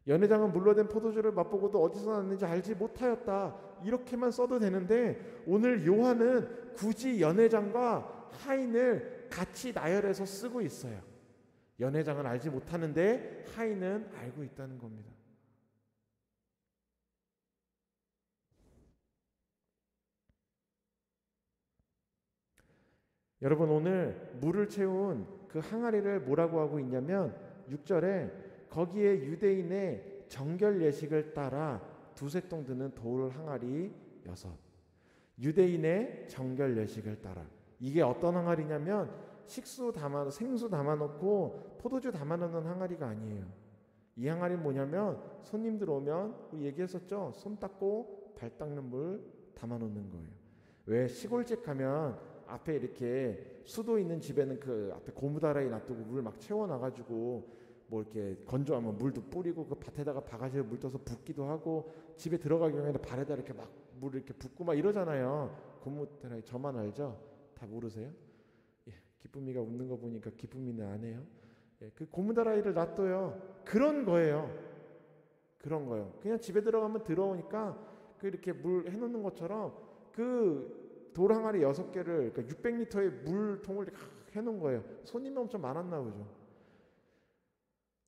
연회장은 물로 된 포도주를 맛보고도 어디서 났는지 알지 못하였다. 이렇게만 써도 되는데 오늘 요한은 굳이 연회장과 하인을 같이 나열해서 쓰고 있어요. 연회장은 알지 못하는데 하인은 알고 있다는 겁니다. 여러분, 오늘 물을 채운 그 항아리를 뭐라고 하고 있냐면 6절에 거기에 유대인의 정결 예식을 따라 두세 통 드는 돌 항아리 6. 유대인의 정결 예식을 따라. 이게 어떤 항아리냐면 생수 담아놓고 포도주 담아놓는 항아리가 아니에요. 이 항아리는 뭐냐면 손님들 오면 우리 얘기했었죠. 손 닦고 발 닦는 물 담아놓는 거예요. 왜 시골집 가면 앞에 이렇게 수도 있는 집에는 그 앞에 고무다라이 놔두고 물 막 채워놔가지고 뭐 이렇게 건조하면 물도 뿌리고 그 밭에다가 바가지에 물 떠서 붓기도 하고 집에 들어가기 전에 발에다 이렇게 막 물 이렇게 붓고 막 이러잖아요. 고무다라이 저만 알죠? 다 모르세요? 예, 기쁨이가 웃는 거 보니까 기쁨이는 안 해요. 예, 그 고무다라이를 놔둬요. 그런 거예요. 그런 거예요. 그냥 집에 들어가면 더러우니까 그 이렇게 물 해놓는 것처럼 그 돌 항아리 6개를 그러니까 600리터의 물통을 이렇게 해놓은 거예요. 손님이 엄청 많았나 보죠.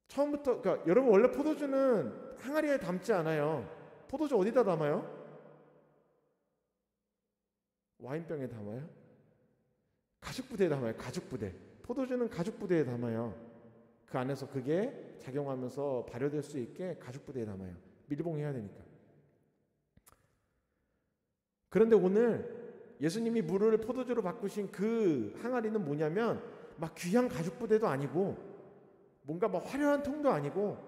처음부터, 그러니까 여러분 원래 포도주는 항아리에 담지 않아요. 포도주 어디다 담아요? 와인병에 담아요? 가죽부대에 담아요. 가죽부대. 포도주는 가죽부대에 담아요. 그 안에서 그게 작용하면서 발효될 수 있게 가죽부대에 담아요. 밀봉해야 되니까. 그런데 오늘 예수님이 물을 포도주로 바꾸신 그 항아리는 뭐냐면 막 귀한 가죽부대도 아니고 뭔가 막 화려한 통도 아니고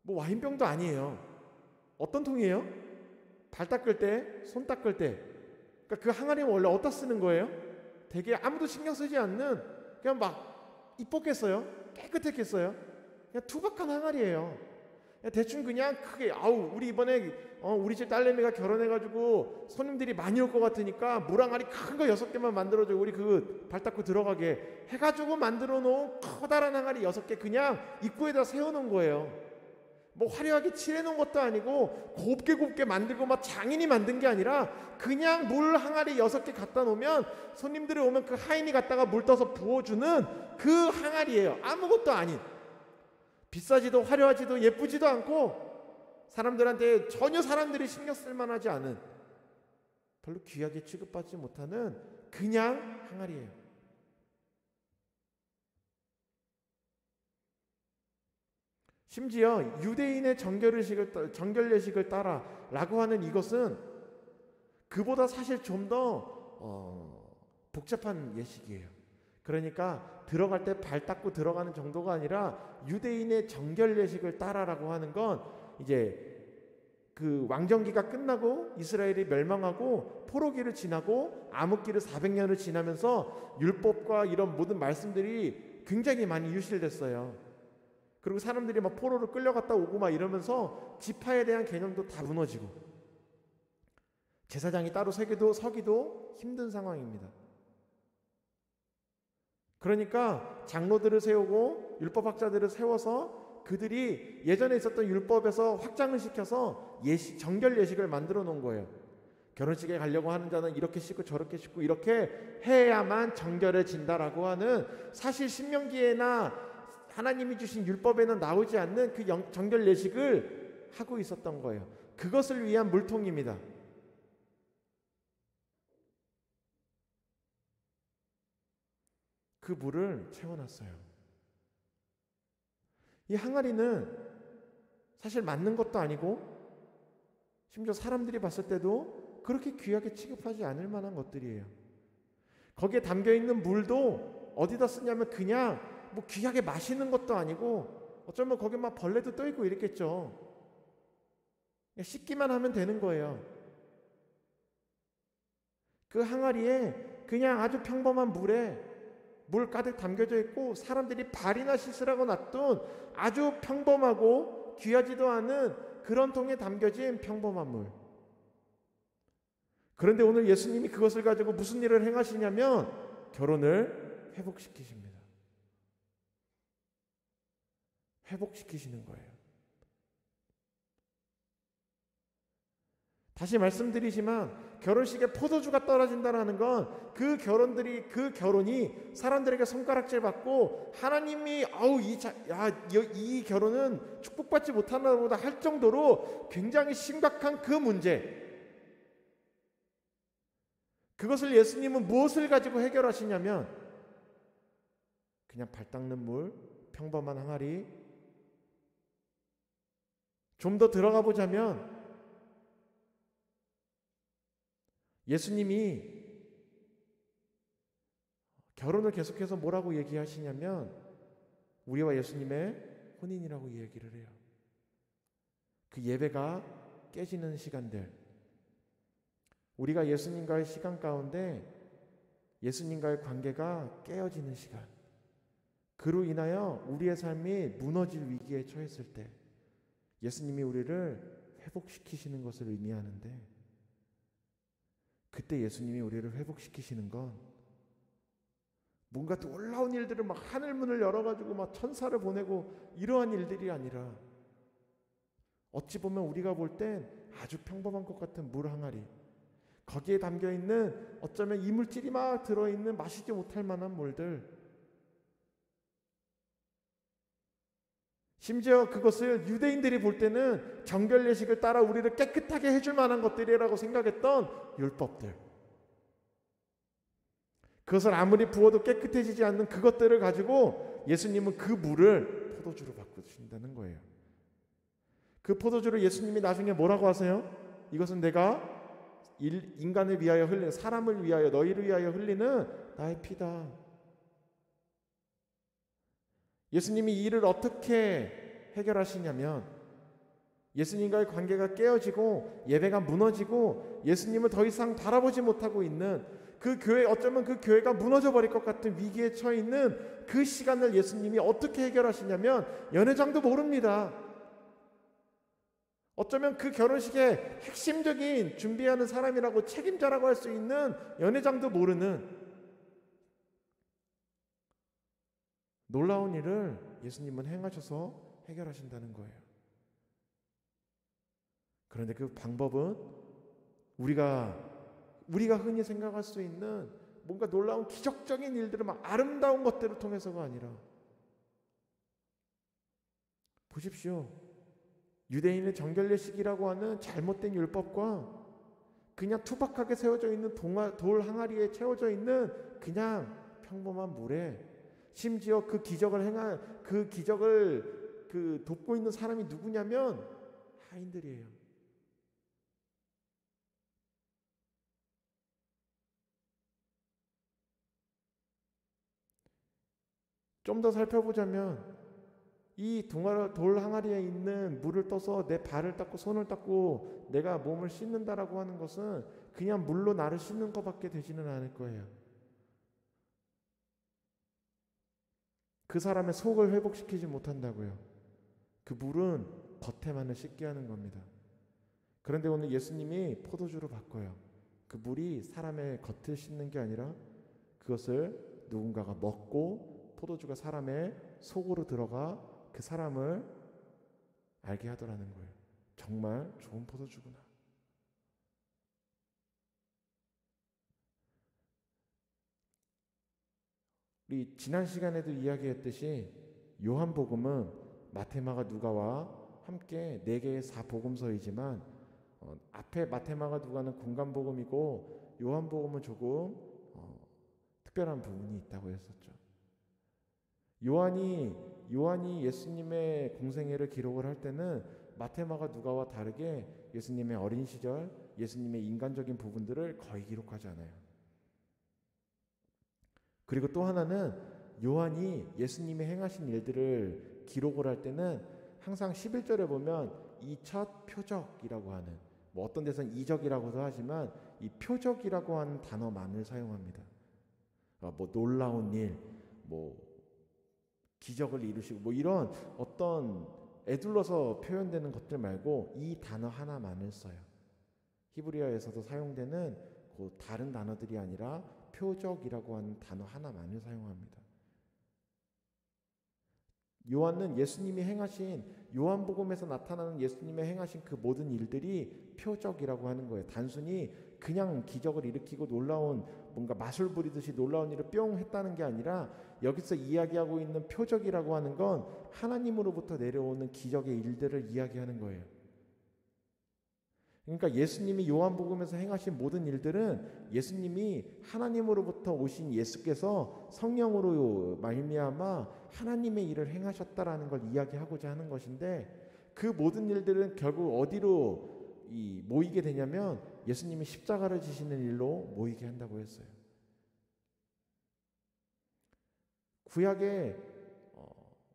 뭐 와인병도 아니에요. 어떤 통이에요? 발 닦을 때, 손 닦을 때. 그러니까 그 항아리는 원래 어디다 쓰는 거예요? 되게 아무도 신경 쓰지 않는, 그냥 막 이뻤겠어요? 깨끗했겠어요? 그냥 투박한 항아리예요. 그냥 대충 그냥 크게, 우리 이번에 우리 집 딸내미가 결혼해가지고 손님들이 많이 올 것 같으니까 물항아리 큰 거 6개만 만들어줘. 우리 그 발 닦고 들어가게 해가지고 만들어 놓은 커다란 항아리 6개 그냥 입구에다 세워놓은 거예요. 뭐 화려하게 칠해놓은 것도 아니고 곱게 만들고 막 장인이 만든 게 아니라 그냥 물 항아리 6개 갖다 놓으면 손님들이 오면 그 하인이 갖다가 물 떠서 부어주는 그 항아리예요. 아무것도 아닌, 비싸지도 화려하지도 예쁘지도 않고 사람들한테 전혀 사람들이 신경 쓸 만하지 않은, 별로 귀하게 취급받지 못하는 그냥 항아리예요. 심지어 유대인의 정결 예식을 따라라고 하는 이것은 그보다 사실 좀 더 복잡한 예식이에요. 그러니까 들어갈 때 발 닦고 들어가는 정도가 아니라 유대인의 정결 예식을 따라라고 하는 건 이제 그 왕정기가 끝나고 이스라엘이 멸망하고 포로기를 지나고 암흑기를 400년을 지나면서 율법과 이런 모든 말씀들이 굉장히 많이 유실됐어요. 그리고 사람들이 막 포로로 끌려갔다 오고 막 이러면서 지파에 대한 개념도 다 무너지고 제사장이 따로 서기도 힘든 상황입니다. 그러니까 장로들을 세우고 율법학자들을 세워서 그들이 예전에 있었던 율법에서 확장을 시켜서 정결 예식을 만들어 놓은 거예요. 결혼식에 가려고 하는 자는 이렇게 씻고 저렇게 씻고 이렇게 해야만 정결해진다라고 하는, 사실 신명기에나 하나님이 주신 율법에는 나오지 않는 그 정결 예식을 하고 있었던 거예요. 그것을 위한 물통입니다. 그 물을 채워놨어요. 이 항아리는 사실 맞는 것도 아니고 심지어 사람들이 봤을 때도 그렇게 귀하게 취급하지 않을 만한 것들이에요. 거기에 담겨있는 물도 어디다 쓰냐면 그냥 뭐 귀하게 마시는 것도 아니고 어쩌면 거기 막 벌레도 떠있고 이랬겠죠. 그냥 씻기만 하면 되는 거예요. 그 항아리에 그냥 아주 평범한 물에 물 가득 담겨져 있고 사람들이 발이나 씻으라고 놔둔 아주 평범하고 귀하지도 않은 그런 통에 담겨진 평범한 물. 그런데 오늘 예수님이 그것을 가지고 무슨 일을 행하시냐면 결혼을 회복시키십니다. 회복시키시는 거예요. 다시 말씀드리지만 결혼식에 포도주가 떨어진다는 건 그 결혼이 사람들에게 손가락질 받고 하나님이 이 결혼은 축복받지 못하나 보다 할 정도로 굉장히 심각한 그 문제, 그것을 예수님은 무엇을 가지고 해결하시냐면 그냥 발 닦는 물, 평범한 항아리. 좀 더 들어가 보자면 예수님이 결혼을 계속해서 뭐라고 얘기하시냐면 우리와 예수님의 혼인이라고 얘기를 해요. 그 예배가 깨지는 시간들, 우리가 예수님과의 시간 가운데 예수님과의 관계가 깨어지는 시간, 그로 인하여 우리의 삶이 무너질 위기에 처했을 때 예수님이 우리를 회복시키시는 것을 의미하는데, 그때 예수님이 우리를 회복시키시는 건 뭔가 놀라운 일들을 막 하늘문을 열어가지고 막 천사를 보내고 이러한 일들이 아니라 어찌 보면 우리가 볼 땐 아주 평범한 것 같은 물 항아리, 거기에 담겨있는 어쩌면 이물질이 막 들어있는 마시지 못할 만한 물들, 심지어 그것을 유대인들이 볼 때는 정결 예식을 따라 우리를 깨끗하게 해줄 만한 것들이라고 생각했던 율법들, 그것을 아무리 부어도 깨끗해지지 않는 그것들을 가지고 예수님은 그 물을 포도주로 바꾸신다는 거예요. 그 포도주를 예수님이 나중에 뭐라고 하세요? 이것은 내가 인간을 위하여 흘리는, 사람을 위하여, 너희를 위하여 흘리는 나의 피다. 예수님이 이 일을 어떻게 해결하시냐면 예수님과의 관계가 깨어지고 예배가 무너지고 예수님을 더 이상 바라보지 못하고 있는 그 교회, 어쩌면 그 교회가 무너져 버릴 것 같은 위기에 처해 있는 그 시간을 예수님이 어떻게 해결하시냐면 연회장도 모릅니다. 어쩌면 그 결혼식의 핵심적인 준비하는 사람이라고 책임자라고 할 수 있는 연회장도 모르는 놀라운 일을 예수님은 행하셔서 해결하신다는 거예요. 그런데 그 방법은 우리가 흔히 생각할 수 있는 뭔가 놀라운 기적적인 일들을 막 아름다운 것들을 통해서가 아니라, 보십시오. 유대인의 정결례식이라고 하는 잘못된 율법과 그냥 투박하게 세워져 있는 돌 항아리에 채워져 있는 그냥 평범한 물에, 심지어 그 기적을 돕고 있는 사람이 누구냐면 하인들이에요. 좀 더 살펴보자면 이 돌 항아리에 있는 물을 떠서 내 발을 닦고 손을 닦고 내가 몸을 씻는다라고 하는 것은 그냥 물로 나를 씻는 것밖에 되지는 않을 거예요. 그 사람의 속을 회복시키지 못한다고요. 그 물은 겉에만을 씻게 하는 겁니다. 그런데 오늘 예수님이 포도주로 바꿔요. 그 물이 사람의 겉을 씻는 게 아니라 그것을 누군가가 먹고 포도주가 사람의 속으로 들어가 그 사람을 알게 하더라는 거예요. 정말 좋은 포도주구나. 우리 지난 시간에도 이야기했듯이 요한복음은 마테마가 누가와 함께 4개의 4복음서이지만 앞에 마테마가 누가는 공간복음이고 요한복음은 조금 특별한 부분이 있다고 했었죠. 요한이 예수님의 공생애를 기록을 할 때는 마테마가 누가와 다르게 예수님의 어린 시절, 예수님의 인간적인 부분들을 거의 기록하지 않아요. 그리고 또 하나는 요한이 예수님이 행하신 일들을 기록을 할 때는 항상 11절에 보면 이 첫 표적이라고 하는, 뭐 어떤 데서는 이적이라고도 하지만 이 표적이라고 하는 단어만을 사용합니다. 뭐 놀라운 일, 뭐 기적을 이루시고 뭐 이런 어떤 애둘러서 표현되는 것들 말고 이 단어 하나만을 써요. 히브리어에서도 사용되는 그 다른 단어들이 아니라 표적이라고 하는 단어 하나만을 사용합니다. 요한은 예수님이 행하신, 요한복음에서 나타나는 예수님의 행하신 그 모든 일들이 표적이라고 하는 거예요. 단순히 그냥 기적을 일으키고 놀라운 뭔가 마술 부리듯이 놀라운 일을 뿅 했다는 게 아니라 여기서 이야기하고 있는 표적이라고 하는 건 하나님으로부터 내려오는 기적의 일들을 이야기하는 거예요. 그러니까 예수님이 요한복음에서 행하신 모든 일들은 예수님이 하나님으로부터 오신 예수께서 성령으로 말미암아 하나님의 일을 행하셨다라는 걸 이야기하고자 하는 것인데, 그 모든 일들은 결국 어디로 모이게 되냐면 예수님이 십자가를 지시는 일로 모이게 한다고 했어요. 구약에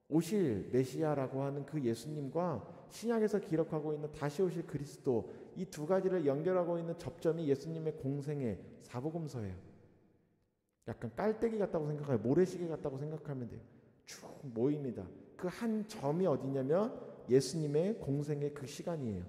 오실 메시아라고 하는 그 예수님과 신약에서 기록하고 있는 다시 오실 그리스도, 이 두 가지를 연결하고 있는 접점이 예수님의 공생의 사복음서예요. 약간 깔때기 같다고 생각해요. 모래시계 같다고 생각하면 돼요. 쭉 모입니다. 그 한 점이 어디냐면 예수님의 공생의 그 시간이에요.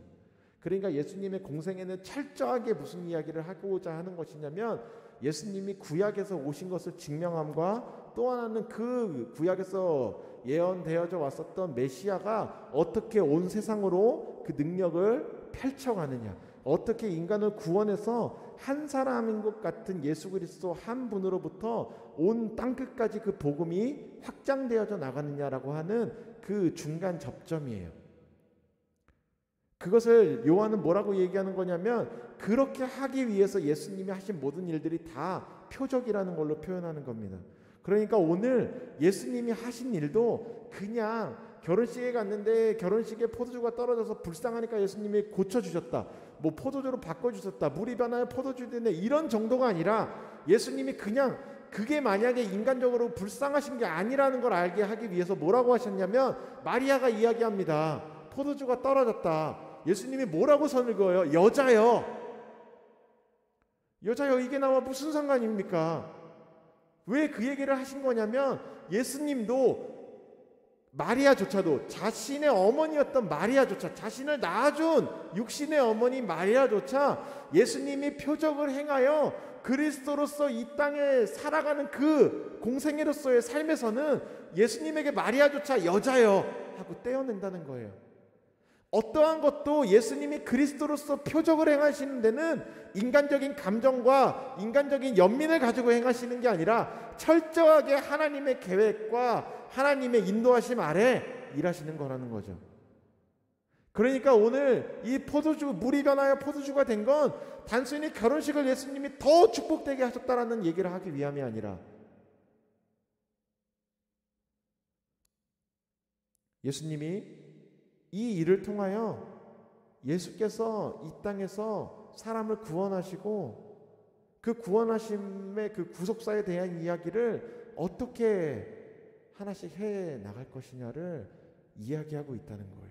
그러니까 예수님의 공생에는 철저하게 무슨 이야기를 하고자 하는 것이냐면 예수님이 구약에서 오신 것을 증명함과 또 하나는 그 구약에서 예언되어져 왔었던 메시아가 어떻게 온 세상으로 그 능력을 펼쳐가느냐, 어떻게 인간을 구원해서 한 사람인 것 같은 예수 그리스도 한 분으로부터 온 땅끝까지 그 복음이 확장되어져 나가느냐라고 하는 그 중간 접점이에요. 그것을 요한은 뭐라고 얘기하는 거냐면 그렇게 하기 위해서 예수님이 하신 모든 일들이 다 표적이라는 걸로 표현하는 겁니다. 그러니까 오늘 예수님이 하신 일도 그냥 결혼식에 갔는데 결혼식에 포도주가 떨어져서 불쌍하니까 예수님이 고쳐주셨다, 뭐 포도주로 바꿔주셨다, 물이 변하여 포도주 되네, 이런 정도가 아니라 예수님이 그냥 그게 만약에 인간적으로 불쌍하신 게 아니라는 걸 알게 하기 위해서 뭐라고 하셨냐면, 마리아가 이야기합니다. 포도주가 떨어졌다. 예수님이 뭐라고 선을 그어요? 여자요. 이게 나와 무슨 상관입니까? 왜 그 얘기를 하신 거냐면 예수님도 마리아조차도, 자신의 어머니였던 마리아조차, 자신을 낳아준 육신의 어머니 마리아조차 예수님이 표적을 행하여 그리스도로서 이 땅에 살아가는 그 공생애로서의 삶에서는 예수님에게 마리아조차 여자여 하고 떼어낸다는 거예요. 어떠한 것도 예수님이 그리스도로서 표적을 행하시는 데는 인간적인 감정과 인간적인 연민을 가지고 행하시는 게 아니라 철저하게 하나님의 계획과 하나님의 인도하심 아래 일하시는 거라는 거죠. 그러니까 오늘 이 포도주, 물이 변하여 포도주가 된 건 단순히 결혼식을 예수님이 더 축복되게 하셨다라는 얘기를 하기 위함이 아니라 예수님이 이 일을 통하여 예수께서 이 땅에서 사람을 구원하시고 그 구원하심의 그 구속사에 대한 이야기를 어떻게 하나씩 해 나갈 것이냐를 이야기하고 있다는 거예요.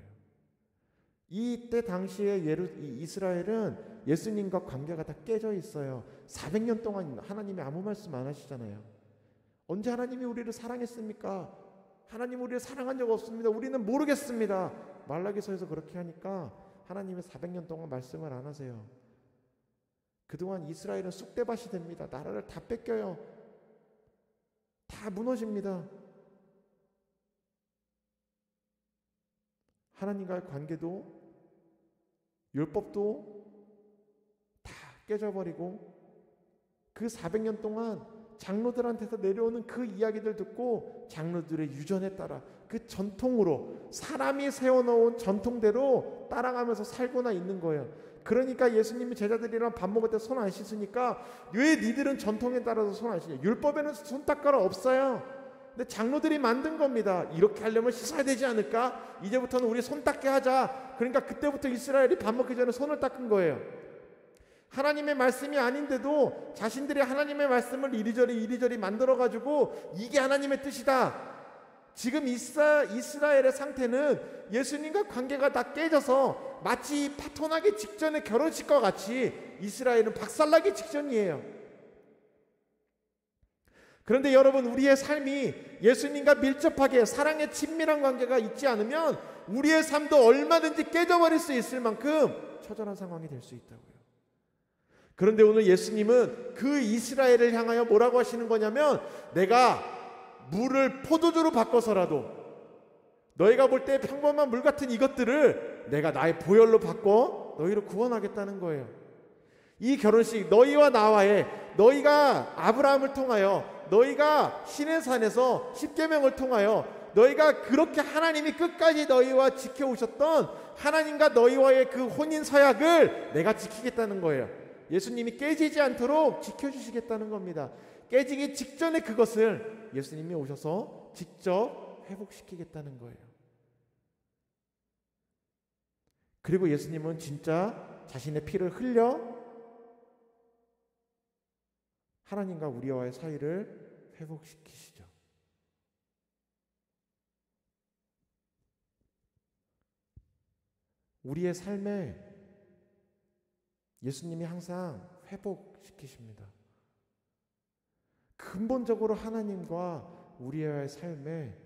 이때 당시에 이스라엘은 예수님과 관계가 다 깨져 있어요. 400년 동안 하나님이 아무 말씀 안 하시잖아요. 언제 하나님이 우리를 사랑했습니까? 하나님 우리를 사랑한 적 없습니다. 우리는 모르겠습니다. 말라기서에서 그렇게 하니까 하나님이 400년 동안 말씀을 안 하세요. 그동안 이스라엘은 쑥대밭이 됩니다. 나라를 다 뺏겨요. 다 무너집니다. 하나님과의 관계도 율법도 다 깨져버리고 그 400년 동안 장로들한테서 내려오는 그 이야기들 듣고 장로들의 유전에 따라 그 전통으로 사람이 세워놓은 전통대로 따라가면서 살고나 있는 거예요. 그러니까 예수님이 제자들이랑 밥 먹을 때 손 안 씻으니까 왜 니들은 전통에 따라서 손 안 씻냐? 율법에는 손 닦아라 없어요. 근데 장로들이 만든 겁니다. 이렇게 하려면 씻어야 되지 않을까? 이제부터는 우리 손 닦게 하자. 그러니까 그때부터 이스라엘이 밥 먹기 전에 손을 닦은 거예요. 하나님의 말씀이 아닌데도 자신들이 하나님의 말씀을 이리저리 만들어가지고 이게 하나님의 뜻이다. 지금 이스라엘의 상태는 예수님과 관계가 다 깨져서 마치 파토나기 직전의 결혼식과 같이 이스라엘은 박살나기 직전이에요. 그런데 여러분, 우리의 삶이 예수님과 밀접하게 사랑의 친밀한 관계가 있지 않으면 우리의 삶도 얼마든지 깨져버릴 수 있을 만큼 처절한 상황이 될 수 있다고요. 그런데 오늘 예수님은 그 이스라엘을 향하여 뭐라고 하시는 거냐면, 내가 물을 포도주로 바꿔서라도 너희가 볼 때 평범한 물 같은 이것들을 내가 나의 보혈로 바꿔 너희를 구원하겠다는 거예요. 이 결혼식, 너희와 나와의, 너희가 아브라함을 통하여, 너희가 시내산에서 십계명을 통하여, 너희가 그렇게 하나님이 끝까지 너희와 지켜오셨던 하나님과 너희와의 그 혼인 서약을 내가 지키겠다는 거예요. 예수님이 깨지지 않도록 지켜주시겠다는 겁니다. 깨지기 직전에 그것을 예수님이 오셔서 직접 회복시키겠다는 거예요. 그리고 예수님은 진짜 자신의 피를 흘려 하나님과 우리와의 사이를 회복시키시죠. 우리의 삶에 예수님이 항상 회복시키십니다. 근본적으로 하나님과 우리의 삶에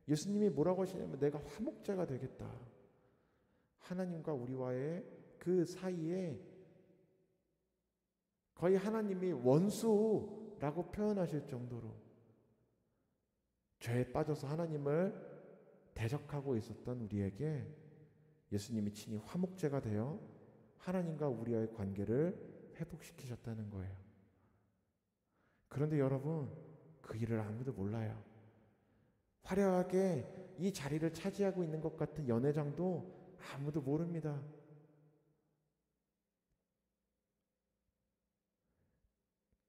예수님이 뭐라고 하시냐면, 내가 화목제가 되겠다. 하나님과 우리와의 그 사이에 거의 하나님이 원수라고 표현하실 정도로 죄에 빠져서 하나님을 대적하고 있었던 우리에게 예수님이 친히 화목제가 되어 하나님과 우리와의 관계를 회복시키셨다는 거예요. 그런데 여러분, 그 일을 아무도 몰라요. 화려하게 이 자리를 차지하고 있는 것 같은 연회장도 아무도 모릅니다.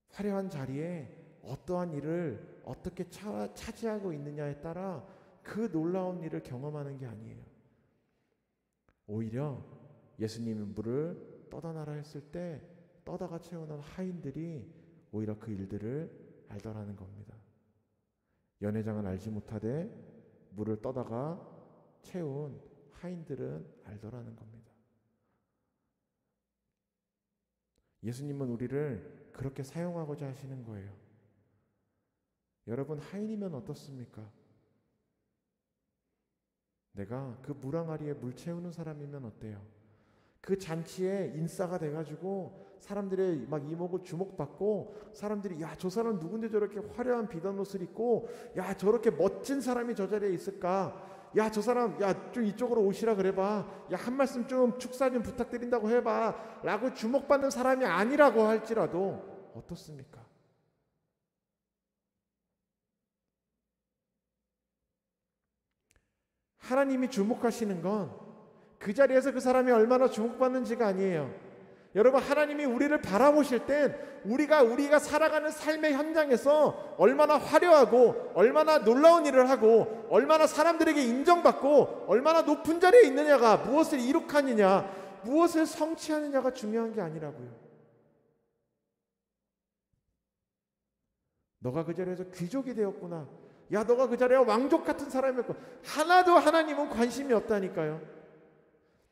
화려한 자리에 어떠한 일을 어떻게 차지하고 있느냐에 따라 그 놀라운 일을 경험하는 게 아니에요. 오히려 예수님이 물을 떠다나라 했을 때 떠다가 채우는 하인들이 오히려 그 일들을 알더라는 겁니다. 연회장은 알지 못하되 물을 떠다가 채운 하인들은 알더라는 겁니다. 예수님은 우리를 그렇게 사용하고자 하시는 거예요. 여러분, 하인이면 어떻습니까? 내가 그 물항아리에 물 채우는 사람이면 어때요? 그 잔치에 인싸가 돼가지고 사람들의 막 이목을 주목받고, 사람들이 야, 저 사람 누군데 저렇게 화려한 비단 옷을 입고, 야, 저렇게 멋진 사람이 저 자리에 있을까? 야, 저 사람, 야, 좀 이쪽으로 오시라 그래봐. 야, 한 말씀 좀 축사 좀 부탁드린다고 해봐. 라고 주목받는 사람이 아니라고 할지라도 어떻습니까? 하나님이 주목하시는 건 그 자리에서 그 사람이 얼마나 주목받는지가 아니에요. 여러분, 하나님이 우리를 바라보실 땐 우리가 살아가는 삶의 현장에서 얼마나 화려하고 얼마나 놀라운 일을 하고 얼마나 사람들에게 인정받고 얼마나 높은 자리에 있느냐가, 무엇을 이룩하느냐, 무엇을 성취하느냐가 중요한 게 아니라고요. 너가 그 자리에서 귀족이 되었구나, 야 너가 그 자리에 왕족 같은 사람이었구나, 하나도 하나님은 관심이 없다니까요.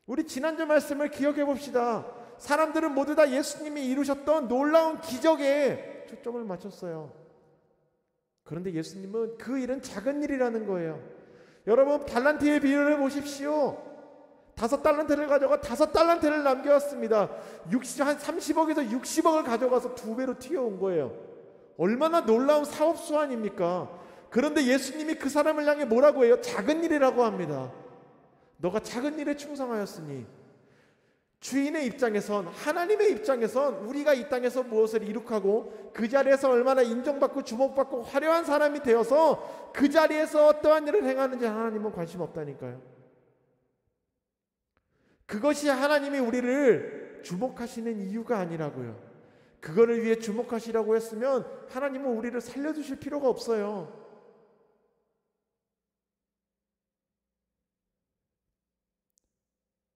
우리 지난주 말씀을 기억해 봅시다. 사람들은 모두 다 예수님이 이루셨던 놀라운 기적에 초점을 맞췄어요. 그런데 예수님은 그 일은 작은 일이라는 거예요. 여러분, 달란트의 비유를 보십시오. 5달란트를 가져가 5달란트를 남겨왔습니다. 한 30억에서 60억을 가져가서 2배로 튀어온 거예요. 얼마나 놀라운 사업 수완입니까? 그런데 예수님이 그 사람을 향해 뭐라고 해요? 작은 일이라고 합니다. 너가 작은 일에 충성하였으니. 주인의 입장에선, 하나님의 입장에선 우리가 이 땅에서 무엇을 이룩하고 그 자리에서 얼마나 인정받고 주목받고 화려한 사람이 되어서 그 자리에서 어떠한 일을 행하는지 하나님은 관심 없다니까요. 그것이 하나님이 우리를 주목하시는 이유가 아니라고요. 그거를 위해 주목하시라고 했으면 하나님은 우리를 살려주실 필요가 없어요.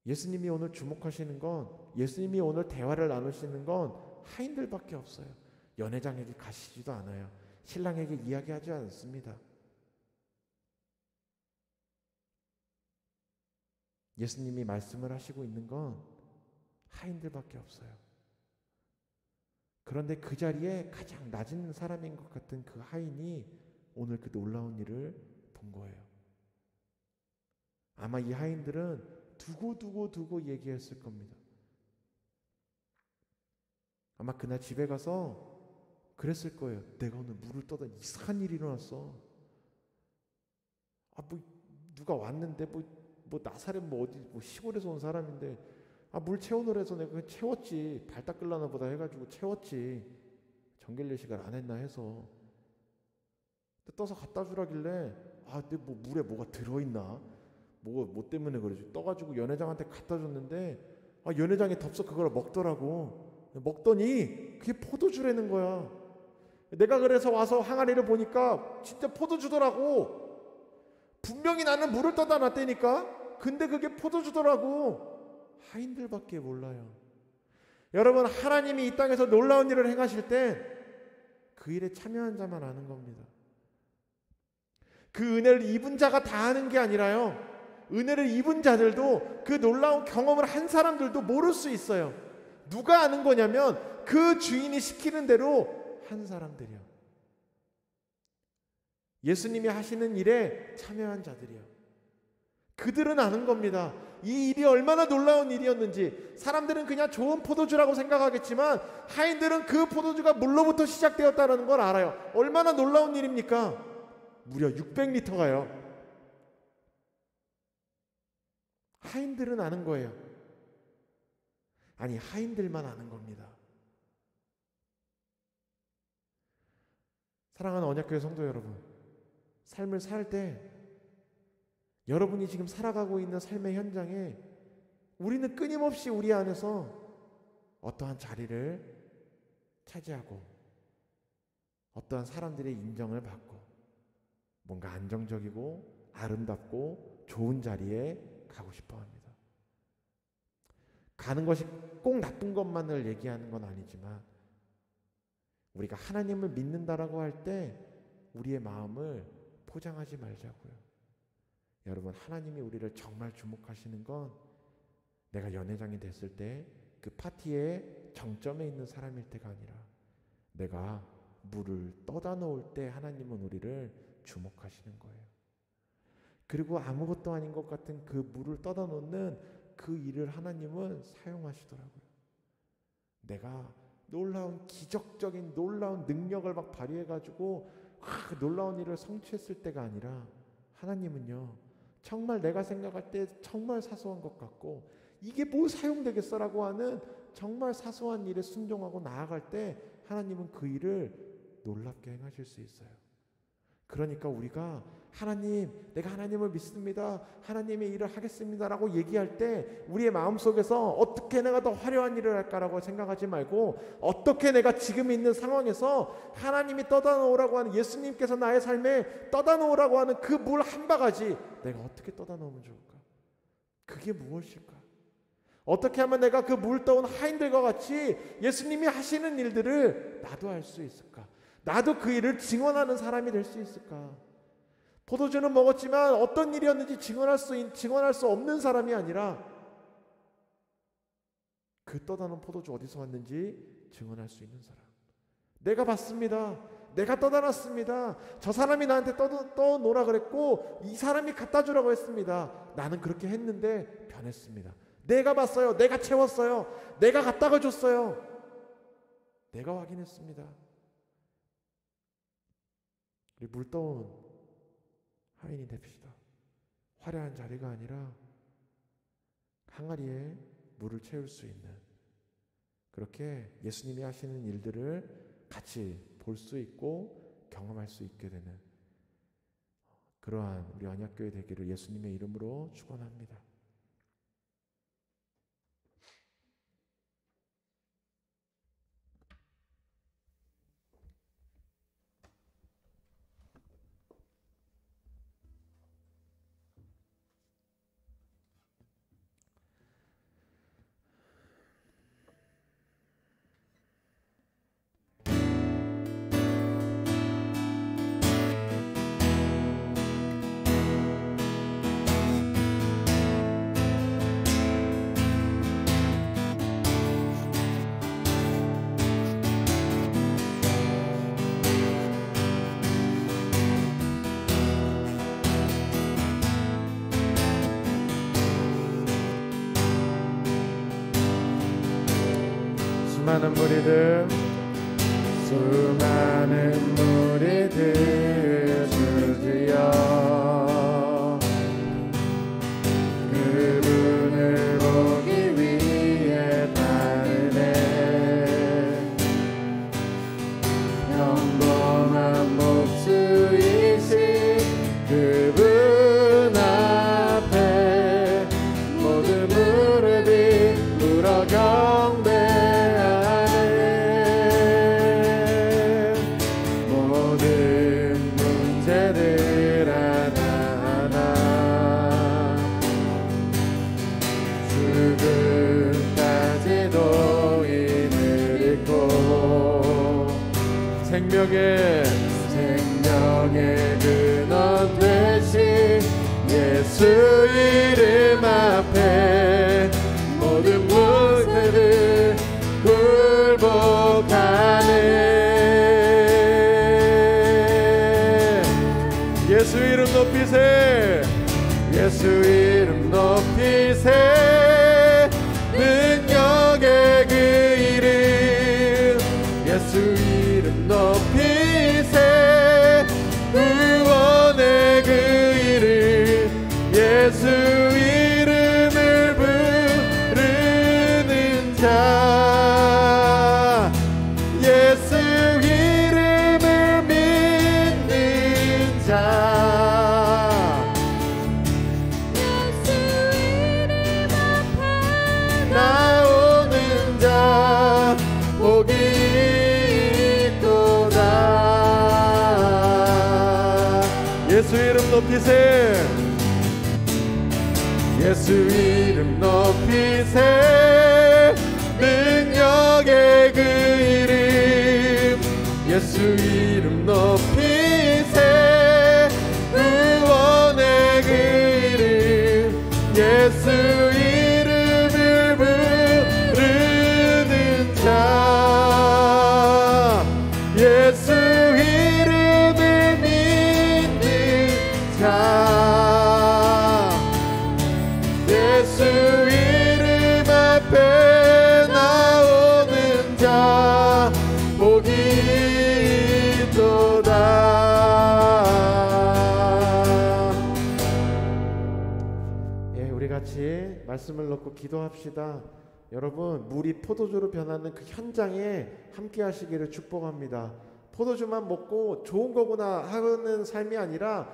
예수님이 오늘 주목하시는 건, 예수님이 오늘 대화를 나누시는 건 하인들밖에 없어요. 연회장에게 가시지도 않아요. 신랑에게 이야기하지 않습니다. 예수님이 말씀을 하시고 있는 건 하인들밖에 없어요. 그런데 그 자리에 가장 낮은 사람인 것 같은 그 하인이 오늘 그 놀라운 일을 본 거예요. 아마 이 하인들은 두고 얘기했을 겁니다. 아마 그날 집에 가서 그랬을 거예요. 내가 오늘 물을 떠다 이상한 일이 일어났어. 누가 왔는데 나사렛 어디 시골에서 온 사람인데 물 채우느라 해서 내가 채웠지. 발 닦으려나 보다 해가지고 채웠지. 정결례 시간 안 했나 해서. 떠서 갖다 주라길래 근데 물에 뭐가 들어있나? 뭐 때문에 그러지? 떠가지고 연회장한테 갖다 줬는데 연회장이 덥석 그걸 먹더라고. 먹더니 그게 포도주라는 거야. 내가 그래서 와서 항아리를 보니까 진짜 포도주더라고. 분명히 나는 물을 떠다 놨다니까. 근데 그게 포도주더라고. 하인들밖에 몰라요. 여러분, 하나님이 이 땅에서 놀라운 일을 행하실 때 그 일에 참여한 자만 아는 겁니다. 그 은혜를 입은 자가 다 아는 게 아니라요, 은혜를 입은 자들도, 그 놀라운 경험을 한 사람들도 모를 수 있어요. 누가 아는 거냐면 그 주인이 시키는 대로 한 사람들이요. 예수님이 하시는 일에 참여한 자들이요. 그들은 아는 겁니다. 이 일이 얼마나 놀라운 일이었는지. 사람들은 그냥 좋은 포도주라고 생각하겠지만 하인들은 그 포도주가 물로부터 시작되었다는 걸 알아요. 얼마나 놀라운 일입니까? 무려 600리터가요. 하인들은 아는 거예요. 아니, 하인들만 아는 겁니다. 사랑하는 언약교회 성도 여러분, 삶을 살 때 여러분이 지금 살아가고 있는 삶의 현장에 우리는 끊임없이 우리 안에서 어떠한 자리를 차지하고 어떠한 사람들의 인정을 받고 뭔가 안정적이고 아름답고 좋은 자리에 가고 싶어 합니다. 가는 것이 꼭 나쁜 것만을 얘기하는 건 아니지만 우리가 하나님을 믿는다라고 할 때 우리의 마음을 포장하지 말자고요. 여러분, 하나님이 우리를 정말 주목하시는 건 내가 연회장이 됐을 때 그 파티의 정점에 있는 사람일 때가 아니라 내가 물을 떠다 놓을 때 하나님은 우리를 주목하시는 거예요. 그리고 아무것도 아닌 것 같은 그 물을 떠다 놓는 그 일을 하나님은 사용하시더라고요. 내가 놀라운 기적적인 놀라운 능력을 막 발휘해가지고 놀라운 일을 성취했을 때가 아니라 하나님은요, 정말 내가 생각할 때 정말 사소한 것 같고 이게 뭐 사용되겠어라고 하는 정말 사소한 일에 순종하고 나아갈 때 하나님은 그 일을 놀랍게 행하실 수 있어요. 그러니까 우리가 하나님, 내가 하나님을 믿습니다. 하나님의 일을 하겠습니다라고 얘기할 때 우리의 마음속에서 어떻게 내가 더 화려한 일을 할까라고 생각하지 말고 어떻게 내가 지금 있는 상황에서 하나님이 떠다 놓으라고 하는, 예수님께서 나의 삶에 떠다 놓으라고 하는 그 물 한 바가지 내가 어떻게 떠다 놓으면 좋을까? 그게 무엇일까? 어떻게 하면 내가 그 물 떠온 하인들과 같이 예수님이 하시는 일들을 나도 할 수 있을까? 나도 그 일을 증언하는 사람이 될 수 있을까? 포도주는 먹었지만 어떤 일이었는지 증언할 수 없는 사람이 아니라 그 떠다 놓은 포도주 어디서 왔는지 증언할 수 있는 사람. 내가 봤습니다. 내가 떠다 놨습니다. 저 사람이 나한테 떠놓으라 그랬고 이 사람이 갖다 주라고 했습니다. 나는 그렇게 했는데 변했습니다. 내가 봤어요. 내가 채웠어요. 내가 갖다가 줬어요. 내가 확인했습니다. 우리 물 떠온 하인이 됩시다. 화려한 자리가 아니라 항아리에 물을 채울 수 있는, 그렇게 예수님이 하시는 일들을 같이 볼 수 있고 경험할 수 있게 되는 그러한 우리 언약교회 되기를 예수님의 이름으로 축원합니다. 수많은 무리들, 수많은 무리들 주여 그분을 보기 위해 따르네. 평범한 목수이신 그분 앞에 모든 무릎이 꿇어 생명의 근원 되신 예수 이름 앞에 모든 무쇠를 굴복하네. 예수 이름 높이세. 예수 이름 높이세. 능력의 그 이름 예수 이름 높이세. 구원의 그 이름 예수 이름을 부르는 자 예수 이름을 믿는 자 예수 이름 앞에 나오는 자 복이 예수 이름 높이세. 예수 이름 높이세. 능력의 그 이름 예수 이름 높이세. 구원의 그 이름 예수 이름을 부르는 자 예수 이름을 믿는 자 예수 이름 앞에 나오는 자 복이 있도다. 예, 우리 같이 말씀을 놓고 기도합시다. 여러분, 물이 포도주로 변하는 그 현장에 함께 하시기를 축복합니다. 포도주만 먹고 좋은 거구나 하는 삶이 아니라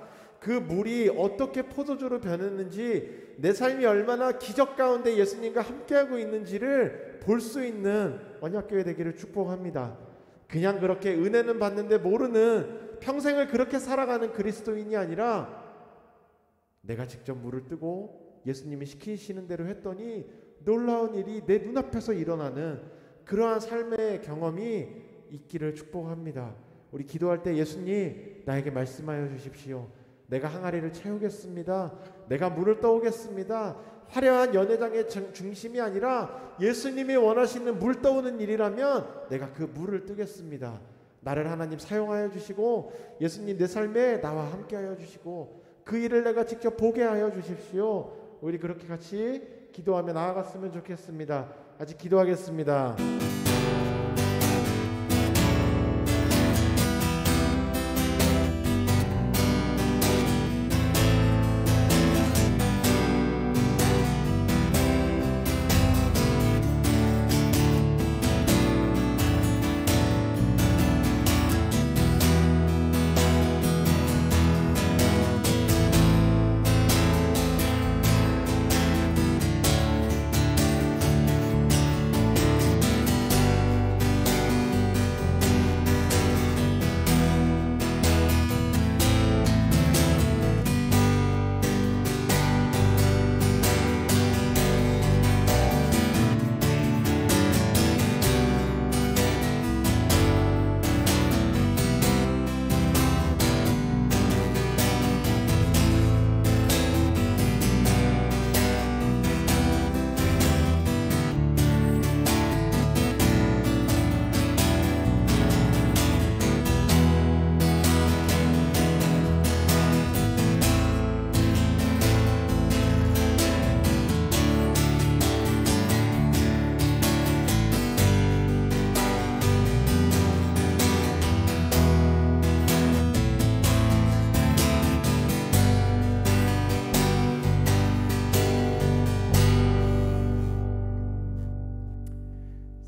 그 물이 어떻게 포도주로 변했는지, 내 삶이 얼마나 기적 가운데 예수님과 함께하고 있는지를 볼 수 있는 언약교회 되기를 축복합니다. 그냥 그렇게 은혜는 받는데 모르는, 평생을 그렇게 살아가는 그리스도인이 아니라 내가 직접 물을 뜨고 예수님이 시키시는 대로 했더니 놀라운 일이 내 눈앞에서 일어나는 그러한 삶의 경험이 있기를 축복합니다. 우리 기도할 때 예수님 나에게 말씀하여 주십시오. 내가 항아리를 채우겠습니다. 내가 물을 떠오겠습니다. 화려한 연회장의 중심이 아니라 예수님이 원하시는 물 떠오는 일이라면 내가 그 물을 뜨겠습니다. 나를 하나님 사용하여 주시고 예수님 내 삶에 나와 함께하여 주시고 그 일을 내가 직접 보게 하여 주십시오. 우리 그렇게 같이 기도하며 나아갔으면 좋겠습니다. 아직 기도하겠습니다.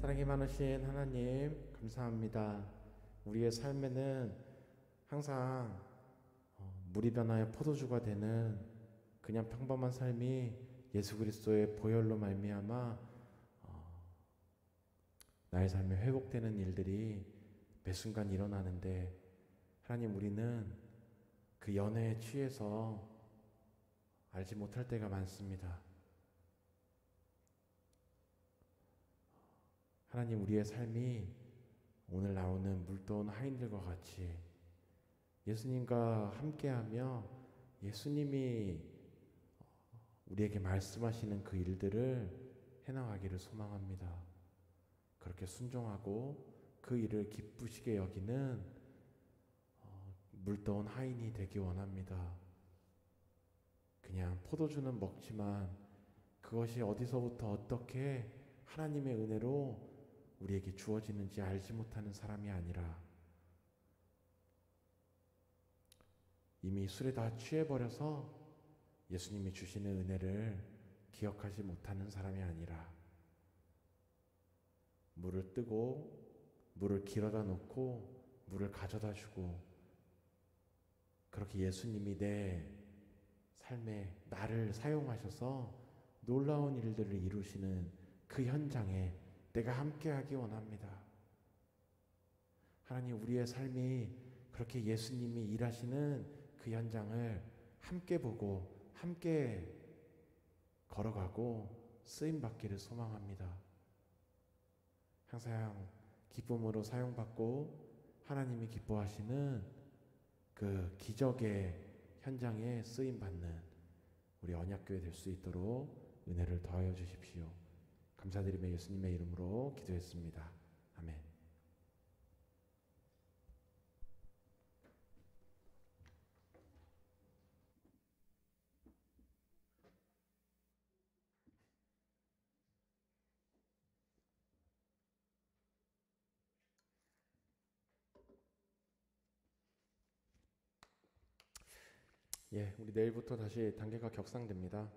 사랑이 많으신 하나님 감사합니다. 우리의 삶에는 항상 물이 변하여 포도주가 되는 그냥 평범한 삶이 예수 그리스도의 보혈로 말미암아 나의 삶에 회복되는 일들이 매 순간 일어나는데, 하나님 우리는 그 연회에 취해서 알지 못할 때가 많습니다. 하나님 우리의 삶이 오늘 나오는 물떠온 하인들과 같이 예수님과 함께하며 예수님이 우리에게 말씀하시는 그 일들을 해나가기를 소망합니다. 그렇게 순종하고 그 일을 기쁘시게 여기는 물떠온 하인이 되기 원합니다. 그냥 포도주는 먹지만 그것이 어디서부터 어떻게 하나님의 은혜로 우리에게 주어지는지 알지 못하는 사람이 아니라, 이미 술에 다 취해버려서 예수님이 주시는 은혜를 기억하지 못하는 사람이 아니라, 물을 뜨고 물을 길어다 놓고 물을 가져다 주고, 그렇게 예수님이 내 삶에 나를 사용하셔서 놀라운 일들을 이루시는 그 현장에 내가 함께하기 원합니다. 하나님 우리의 삶이 그렇게 예수님이 일하시는 그 현장을 함께 보고 함께 걸어가고 쓰임받기를 소망합니다. 항상 기쁨으로 사용받고 하나님이 기뻐하시는 그 기적의 현장에 쓰임받는 우리 언약교회 될 수 있도록 은혜를 더하여 주십시오. 감사드리며 예수님의 이름으로 기도했습니다. 아멘. 예, 우리 내일부터 다시 단계가 격상됩니다.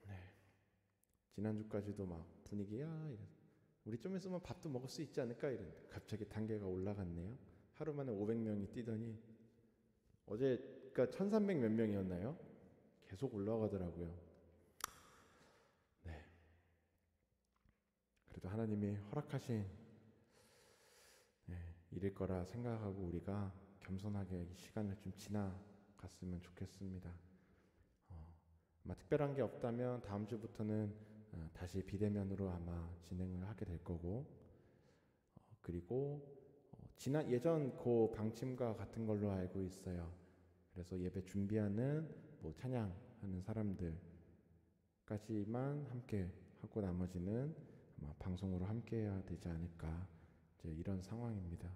네, 지난주까지도 막 분위기야 우리 좀 있으면 밥도 먹을 수 있지 않을까 이랬는데 갑자기 단계가 올라갔네요. 하루 만에 500명이 뛰더니 어제 그러니까 1300 몇 명이었나요? 계속 올라가더라고요. 네. 그래도 하나님이 허락하신 일일 거라 생각하고 우리가 겸손하게 이 시간을 좀 지나갔으면 좋겠습니다. 아마 특별한 게 없다면 다음 주부터는 다시 비대면으로 아마 진행을 하게 될 거고, 그리고 지난 예전 그 방침과 같은 걸로 알고 있어요. 그래서 예배 준비하는 뭐 찬양하는 사람들까지만 함께 하고 나머지는 아마 방송으로 함께 해야 되지 않을까, 이제 이런 상황입니다.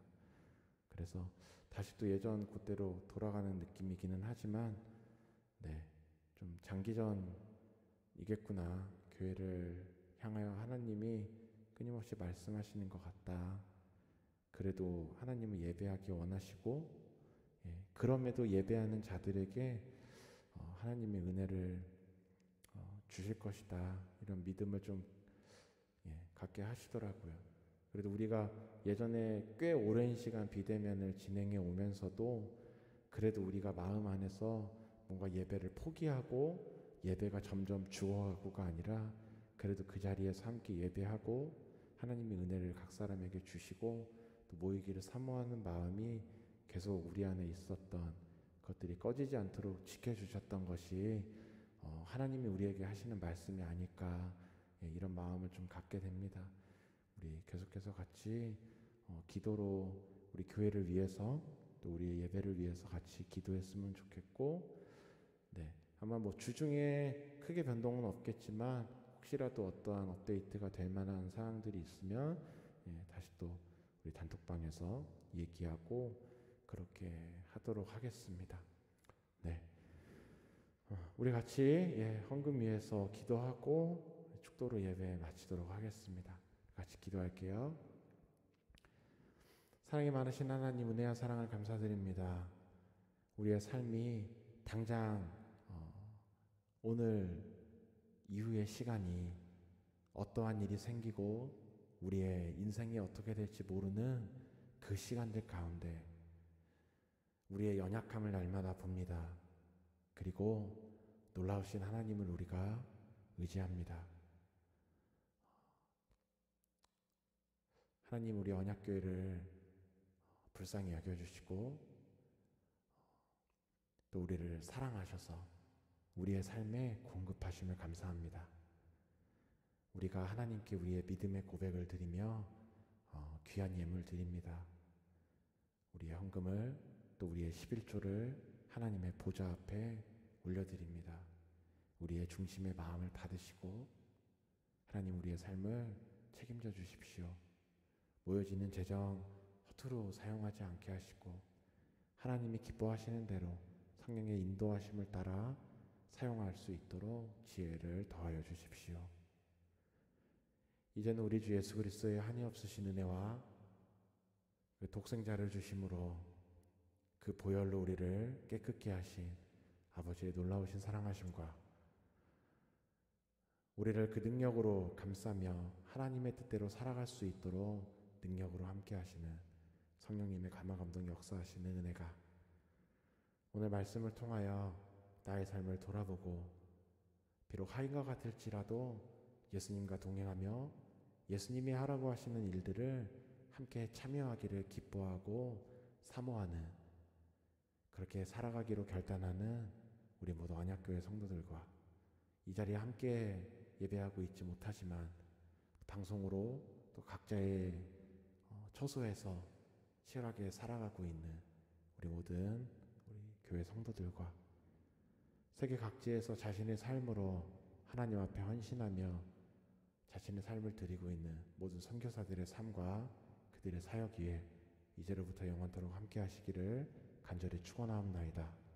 그래서 다시 또 예전 그때로 돌아가는 느낌이기는 하지만 좀 장기전이겠구나. 교회를 향하여 하나님이 끊임없이 말씀하시는 것 같다. 그래도 하나님은 예배하기 원하시고, 그럼에도 예배하는 자들에게 하나님의 은혜를 주실 것이다. 이런 믿음을 좀 갖게 하시더라고요. 그래도 우리가 예전에 꽤 오랜 시간 비대면을 진행해 오면서도 그래도 우리가 마음 안에서 뭔가 예배를 포기하고 예배가 점점 죽어가고가 아니라 그래도 그 자리에서 함께 예배하고 하나님의 은혜를 각 사람에게 주시고 또 모이기를 사모하는 마음이 계속 우리 안에 있었던 것들이 꺼지지 않도록 지켜주셨던 것이 하나님이 우리에게 하시는 말씀이 아닐까, 이런 마음을 좀 갖게 됩니다. 우리 계속해서 같이 기도로 우리 교회를 위해서 또 우리의 예배를 위해서 같이 기도했으면 좋겠고, 아마 뭐 주중에 크게 변동은 없겠지만 혹시라도 어떠한 업데이트가 될 만한 사항들이 있으면 다시 또 우리 단톡방에서 얘기하고 그렇게 하도록 하겠습니다. 우리 같이 헌금 위해서 기도하고 축도로 예배 마치도록 하겠습니다. 같이 기도할게요. 사랑이 많으신 하나님, 은혜와 사랑을 감사드립니다. 우리의 삶이 당장 오늘 이후의 시간이 어떠한 일이 생기고 우리의 인생이 어떻게 될지 모르는 그 시간들 가운데 우리의 연약함을 날마다 봅니다. 그리고 놀라우신 하나님을 우리가 의지합니다. 하나님, 우리 언약교회를 불쌍히 여겨주시고 또 우리를 사랑하셔서 우리의 삶에 공급하심을 감사합니다. 우리가 하나님께 우리의 믿음의 고백을 드리며 귀한 예물 드립니다. 우리의 헌금을 또 우리의 11조를 하나님의 보좌 앞에 올려드립니다. 우리의 중심의 마음을 받으시고 하나님, 우리의 삶을 책임져 주십시오. 모여지는 재정 허투루 사용하지 않게 하시고 하나님이 기뻐하시는 대로 성령의 인도하심을 따라 사용할 수 있도록 지혜를 더하여 주십시오. 이제는 우리 주 예수 그리스도의 한이 없으신 은혜와 그 독생자를 주심으로 그 보혈로 우리를 깨끗게 하신 아버지의 놀라우신 사랑하심과 우리를 그 능력으로 감싸며 하나님의 뜻대로 살아갈 수 있도록 능력으로 함께 하시는 성령님의 감화 감동 역사하시는 은혜가 오늘 말씀을 통하여 나의 삶을 돌아보고 비록 하인과 같을지라도 예수님과 동행하며 예수님이 하라고 하시는 일들을 함께 참여하기를 기뻐하고 사모하는, 그렇게 살아가기로 결단하는 우리 모두 언약교회 성도들과 이 자리에 함께 예배하고 있지 못하지만 방송으로 또 각자의 처소에서 치열하게 살아가고 있는 우리 모든 우리 교회 성도들과 세계 각지에서 자신의 삶으로 하나님 앞에 헌신하며 자신의 삶을 드리고 있는 모든 선교사들의 삶과 그들의 사역 위에 이제로부터 영원토록 함께 하시기를 간절히 축원하옵나이다.